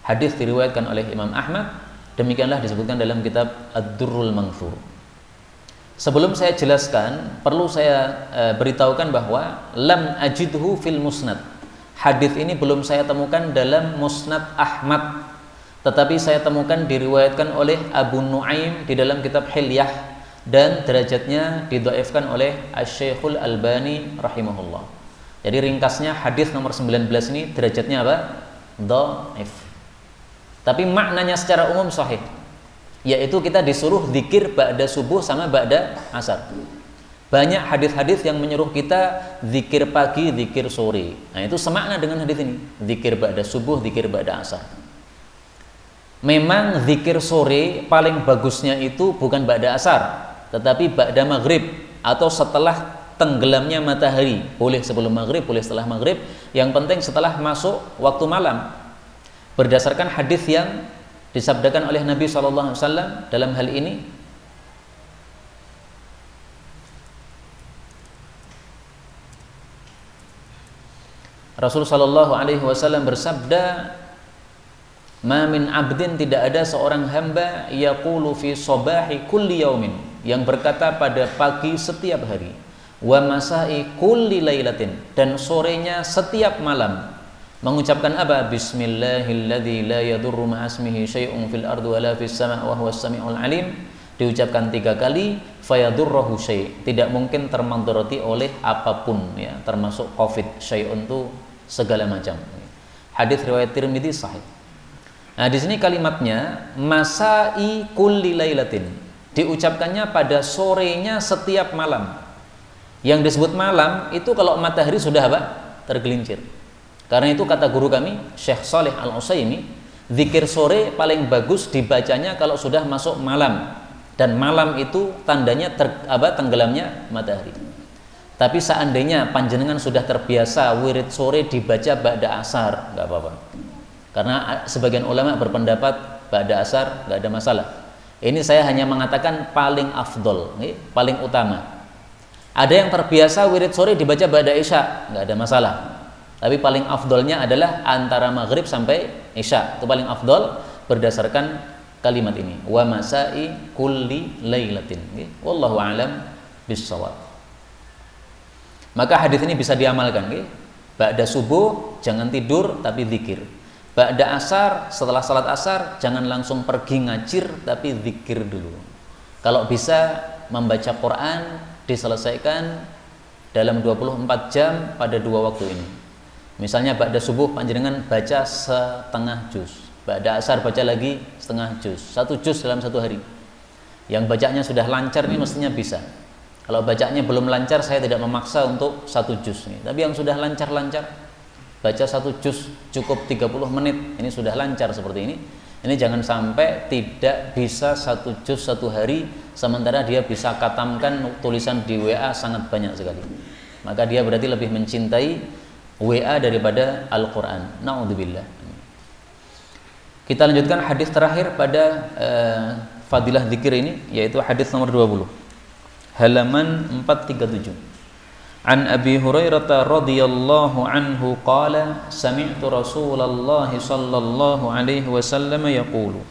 Hadis diriwayatkan oleh Imam Ahmad, demikianlah disebutkan dalam kitab Ad-Durrul Manthur. Sebelum saya jelaskan, perlu saya beritahukan bahwa lam ajidhu fil musnad. Hadis ini belum saya temukan dalam Musnad Ahmad, tetapi saya temukan diriwayatkan oleh Abu Nuaim di dalam kitab Hilyah dan derajatnya didhaifkan oleh Asy-Syaikh Al-Albani rahimahullah. Jadi ringkasnya hadis nomor 19 ini derajatnya apa? Dhaif. Tapi maknanya secara umum sahih, yaitu kita disuruh zikir ba'da subuh sama ba'da asar. Banyak hadis-hadis yang menyuruh kita zikir pagi, zikir sore. Nah, itu semakna dengan hadis ini. Zikir ba'da subuh, zikir ba'da asar. Memang zikir sore paling bagusnya itu bukan ba'da asar, tetapi ba'da maghrib atau setelah tenggelamnya matahari. Boleh sebelum maghrib, boleh setelah maghrib. Yang penting setelah masuk waktu malam. Berdasarkan hadis yang disabdakan oleh Nabi SAW dalam hal ini, Rasul SAW bersabda, ma min abdin, tidak ada seorang hamba yaqulu fi sabahi kulli yaumin, yang berkata pada pagi setiap hari, wa masai kulli lailatin, dan sorenya setiap malam, mengucapkan apa? Bismillahilladzi la yadurru ma'asmihi syai'un fil ardi wa la fis sama' wa huwas sami'ul alim. Diucapkan 3 kali, fayadurruhu syai', tidak mungkin termudarati oleh apapun, ya, termasuk Covid. Syai'un itu segala macam. Hadis riwayat Tirmidzi sahih. Nah, di sini kalimatnya masai kulli lailatin, diucapkannya pada sorenya setiap malam. Yang disebut malam itu kalau matahari sudah apa? Tergelincir. Karena itu kata guru kami Syekh Shalih Al-Utsaimin, zikir sore paling bagus dibacanya kalau sudah masuk malam. Dan malam itu tandanya tenggelamnya matahari. Tapi seandainya panjenengan sudah terbiasa wirid sore dibaca ba'da asar, nggak apa-apa. Karena sebagian ulama berpendapat ba'da asar nggak ada masalah. Ini saya hanya mengatakan paling afdol, paling utama. Ada yang terbiasa wirid sore dibaca ba'da isya, nggak ada masalah. Tapi paling afdolnya adalah antara maghrib sampai isya. Itu paling afdol berdasarkan kalimat ini. Wa masai kulli lailatin. Wallahu a'lam bissawab. Maka hadis ini bisa diamalkan. Ba'da subuh jangan tidur tapi zikir. Ba'da asar, setelah salat asar jangan langsung pergi ngajir tapi zikir dulu. Kalau bisa membaca Quran diselesaikan dalam 24 jam pada 2 waktu ini. Misalnya ba'da subuh panjenengan baca setengah juz, ba'da asar baca lagi setengah juz, 1 juz dalam 1 hari. Yang bacanya sudah lancar ini mestinya bisa. Kalau bacanya belum lancar, saya tidak memaksa untuk 1 juz nih. Tapi yang sudah lancar-lancar, baca 1 juz cukup 30 menit, ini sudah lancar seperti ini. Ini jangan sampai tidak bisa 1 juz 1 hari, sementara dia bisa katamkan tulisan di WA sangat banyak sekali. Maka dia berarti lebih mencintai WA daripada Al-Quran. Na'udzubillah. Kita lanjutkan hadis terakhir pada fadilah zikir ini, yaitu hadis nomor 20. Halaman 437. An Abi Hurairah radhiyallahu anhu qala sami'tu Rasulullah sallallahu alaihi wasallam yaqulu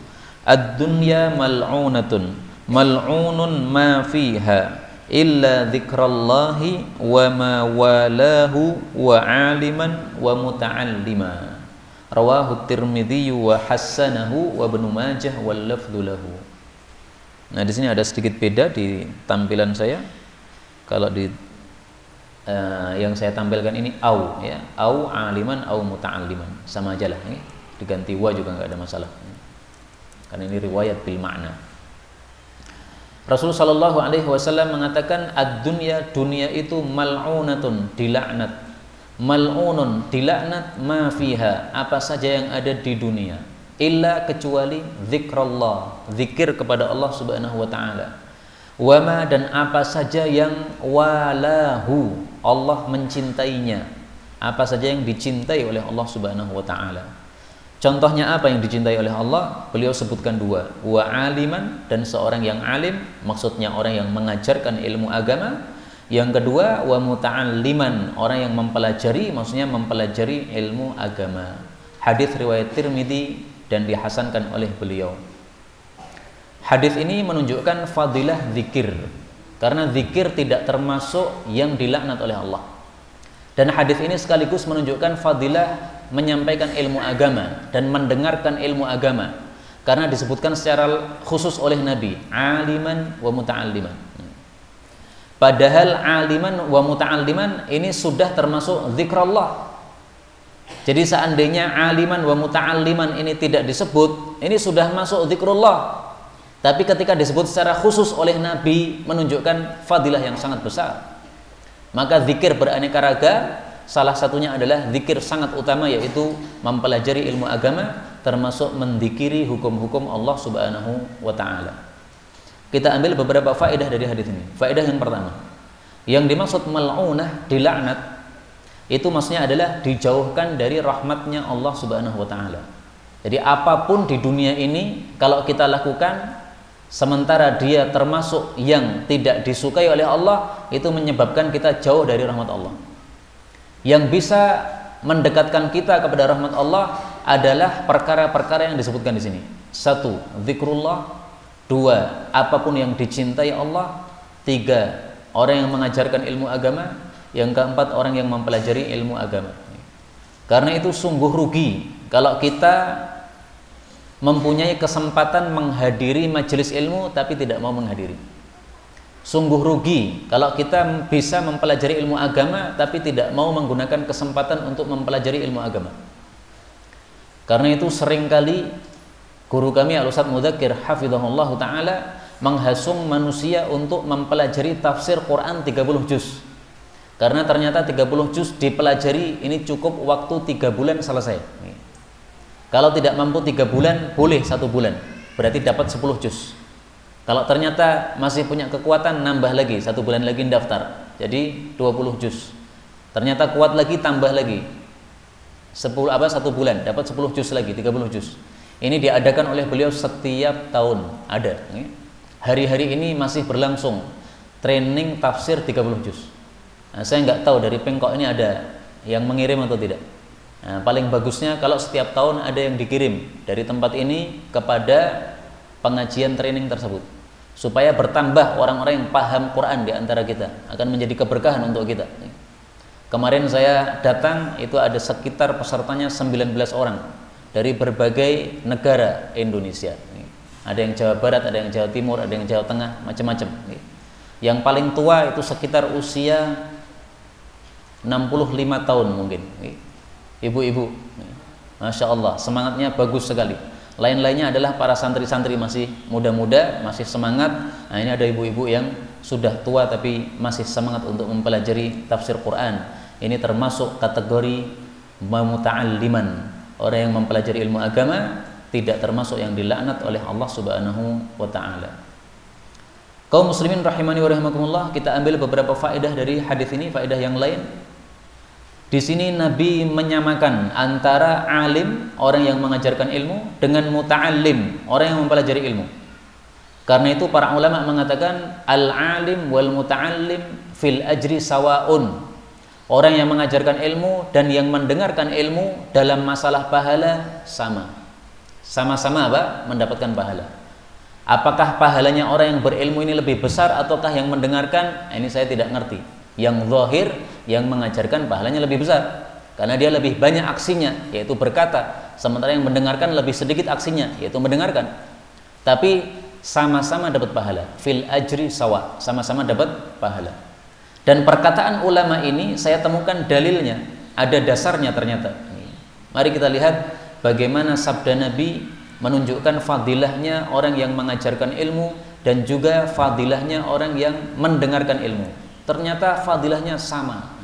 ad-dunya mal'unatun mal'unun ma fiha illa dzikrallahi wa ma walahu wa 'aliman wa muta'allima. Rawahu Tirmidzi wa hassanahu wa Ibnu Majah wal lafdzu lahu. Nah, di sini ada sedikit beda di tampilan saya. Kalau di yang saya tampilkan ini au, ya, au aliman, au muta'alliman, sama aja lah. Diganti wa juga nggak ada masalah. Karena ini riwayat bil makna. Rasulullah Shallallahu Alaihi Wasallam mengatakan ad-dunya, dunia itu mal'unatun, dilaknat. Mal'unun, dilaknat, ma fiha, apa saja yang ada di dunia. Illa, kecuali zikrullah, zikir kepada Allah Subhanahu wa taala. Wama, dan apa saja yang walahu, Allah mencintainya. Apa saja yang dicintai oleh Allah Subhanahu wa taala. Contohnya apa yang dicintai oleh Allah? Beliau sebutkan 2. Wa aliman, dan seorang yang alim, maksudnya orang yang mengajarkan ilmu agama. Yang kedua, wa muta'alliman, orang yang mempelajari, maksudnya mempelajari ilmu agama. Hadis riwayat Tirmidzi dan dihasankan oleh beliau. Hadis ini menunjukkan fadilah zikir, karena zikir tidak termasuk yang dilaknat oleh Allah. Dan hadis ini sekaligus menunjukkan fadilah menyampaikan ilmu agama dan mendengarkan ilmu agama, karena disebutkan secara khusus oleh Nabi, aliman wa muta'alliman. Padahal aliman wa muta'alliman ini sudah termasuk zikrullah. Jadi seandainya aliman wa muta'alliman ini tidak disebut, ini sudah masuk zikrullah. Tapi ketika disebut secara khusus oleh Nabi, menunjukkan fadilah yang sangat besar. Maka zikir beraneka raga, salah satunya adalah zikir sangat utama, yaitu mempelajari ilmu agama, termasuk mendikiri hukum-hukum Allah Subhanahu wa taala. Kita ambil beberapa faedah dari hadis ini. Faedah yang pertama, yang dimaksud mal'unah, dilaknat, itu maksudnya adalah dijauhkan dari rahmatnya Allah Subhanahu wa taala. Jadi apapun di dunia ini kalau kita lakukan sementara dia termasuk yang tidak disukai oleh Allah, itu menyebabkan kita jauh dari rahmat Allah. Yang bisa mendekatkan kita kepada rahmat Allah adalah perkara-perkara yang disebutkan di sini. 1. Zikrullah. 2. Apapun yang dicintai Allah. 3. Orang yang mengajarkan ilmu agama. Yang keempat, orang yang mempelajari ilmu agama. Karena itu sungguh rugi kalau kita mempunyai kesempatan menghadiri majelis ilmu tapi tidak mau menghadiri. Sungguh rugi kalau kita bisa mempelajari ilmu agama tapi tidak mau menggunakan kesempatan untuk mempelajari ilmu agama. Karena itu seringkali guru kami Al-Ustadz Mudzakir hafizahullah ta'ala menghasung manusia untuk mempelajari tafsir Quran 30 juz. Karena ternyata 30 juz dipelajari ini cukup waktu 3 bulan selesai. Kalau tidak mampu 3 bulan, boleh 1 bulan. Berarti dapat 10 juz. Kalau ternyata masih punya kekuatan, nambah lagi, 1 bulan lagi daftar. Jadi 20 juz. Ternyata kuat lagi, tambah lagi. 1 bulan dapat 10 juz lagi, 30 juz. Ini diadakan oleh beliau setiap tahun, ada. Hari-hari ini masih berlangsung training tafsir 30 juz. Nah, saya nggak tahu dari Pengkok ini ada yang mengirim atau tidak. Nah, paling bagusnya kalau setiap tahun ada yang dikirim dari tempat ini kepada pengajian training tersebut, supaya bertambah orang-orang yang paham Quran di antara kita, akan menjadi keberkahan untuk kita. Kemarin saya datang, itu ada sekitar pesertanya 19 orang dari berbagai negara Indonesia. Ada yang Jawa Barat, ada yang Jawa Timur, ada yang Jawa Tengah, macam-macam. Yang paling tua itu sekitar usia 65 tahun mungkin. Ibu-ibu, Masya Allah, semangatnya bagus sekali. Lain-lainnya adalah para santri-santri masih muda-muda, masih semangat. Nah, ini ada ibu-ibu yang sudah tua tapi masih semangat untuk mempelajari tafsir Quran. Ini termasuk kategori muta'alliman, orang yang mempelajari ilmu agama, tidak termasuk yang dilaknat oleh Allah Subhanahu wa taala. Kaum muslimin rahimani wa rahimakumullah, kita ambil beberapa faedah dari hadis ini, faedah yang lain. Di sini Nabi menyamakan antara alim, orang yang mengajarkan ilmu, dengan muta'allim, orang yang mempelajari ilmu. Karena itu para ulama mengatakan al-alim wal muta'allim fil ajri sawaun. Orang yang mengajarkan ilmu dan yang mendengarkan ilmu dalam masalah pahala sama. Sama-sama apa? Mendapatkan pahala. Apakah pahalanya orang yang berilmu ini lebih besar ataukah yang mendengarkan? Ini saya tidak ngerti. Yang zahir, yang mengajarkan pahalanya lebih besar karena dia lebih banyak aksinya, yaitu berkata, sementara yang mendengarkan lebih sedikit aksinya, yaitu mendengarkan. Tapi sama-sama dapat pahala, fil ajri sawa, sama-sama dapat pahala. Dan perkataan ulama ini saya temukan dalilnya, ada dasarnya ternyata. Mari kita lihat bagaimana sabda Nabi menunjukkan fadilahnya orang yang mengajarkan ilmu dan juga fadilahnya orang yang mendengarkan ilmu. Ternyata fadilahnya sama.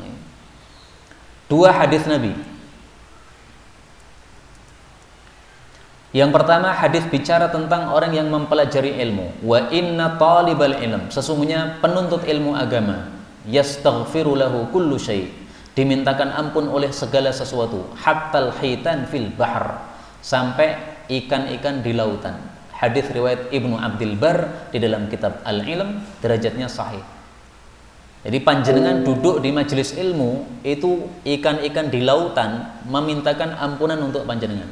2 hadis Nabi. Yang pertama, hadis bicara tentang orang yang mempelajari ilmu. Wa inna talibal ilm, sesungguhnya penuntut ilmu agama, yastaghfiru lahu kullu syai', dimintakan ampun oleh segala sesuatu, hattal hitan fil bahr, sampai ikan-ikan di lautan. Hadis riwayat Ibnu Abdul Bar di dalam kitab Al-Ilm, derajatnya sahih. Jadi panjenengan duduk di majelis ilmu, itu ikan-ikan di lautan memintakan ampunan untuk panjenengan.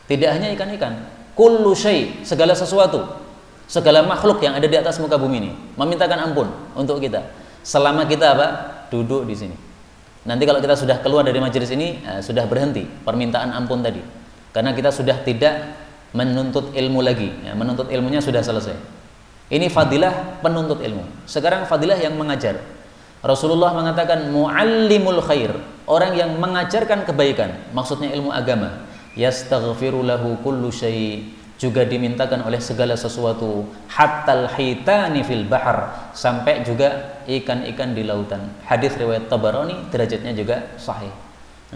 Tidak hanya ikan-ikan, kullu syai', segala sesuatu, segala makhluk yang ada di atas muka bumi ini memintakan ampun untuk kita selama kita apa? Duduk di sini. Nanti kalau kita sudah keluar dari majelis ini, sudah berhenti permintaan ampun tadi, karena kita sudah tidak menuntut ilmu lagi, menuntut ilmunya sudah selesai. Ini fadilah penuntut ilmu. Sekarang fadilah yang mengajar. Rasulullah mengatakan muallimul khair, orang yang mengajarkan kebaikan, maksudnya ilmu agama. Yastaghfiru lahu kullu syai', juga dimintakan oleh segala sesuatu, hattal hitani fil bahr, sampai juga ikan-ikan di lautan. Hadis riwayat Tabarani, derajatnya juga sahih.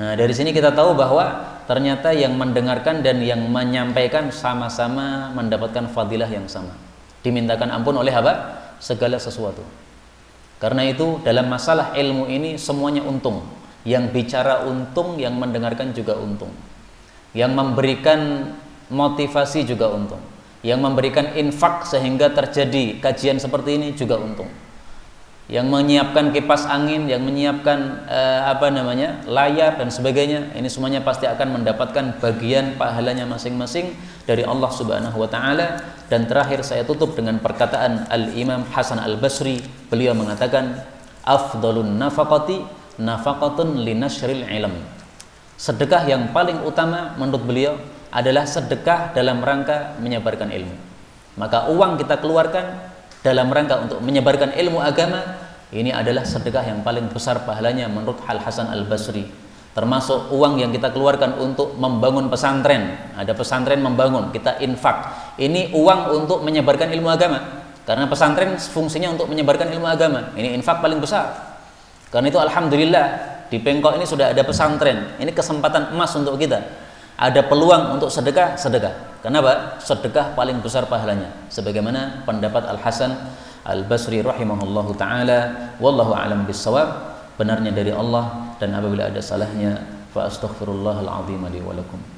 Nah, dari sini kita tahu bahwa ternyata yang mendengarkan dan yang menyampaikan sama-sama mendapatkan fadilah yang sama. Dimintakan ampun oleh apa? Segala sesuatu. Karena itu dalam masalah ilmu ini semuanya untung. Yang bicara untung, yang mendengarkan juga untung. Yang memberikan motivasi juga untung. Yang memberikan infak sehingga terjadi kajian seperti ini juga untung. Yang menyiapkan kipas angin, yang menyiapkan layar dan sebagainya, ini semuanya pasti akan mendapatkan bagian pahalanya masing-masing dari Allah Subhanahu wa taala. Dan terakhir saya tutup dengan perkataan Al-Imam Hasan Al-Basri. Beliau mengatakan, afdhalun nafaqati nafaqatun linashril ilm. Sedekah yang paling utama menurut beliau adalah sedekah dalam rangka menyebarkan ilmu. Maka uang kita keluarkan dalam rangka untuk menyebarkan ilmu agama, ini adalah sedekah yang paling besar pahalanya menurut Al Hasan Al Basri. Termasuk uang yang kita keluarkan untuk membangun pesantren, ada pesantren membangun, kita infak, ini uang untuk menyebarkan ilmu agama. Karena pesantren fungsinya untuk menyebarkan ilmu agama, ini infak paling besar. Karena itu alhamdulillah di Pengkok ini sudah ada pesantren, ini kesempatan emas untuk kita. ada peluang untuk sedekah, sedekah. Kenapa? Sedekah paling besar pahalanya. Sebagaimana pendapat Al-Hasan Al-Basri rahimahullahu taala, wallahu a'lam bissawab, benarnya dari Allah dan apabila ada salahnya fa astaghfirullahal azim li wa lakum.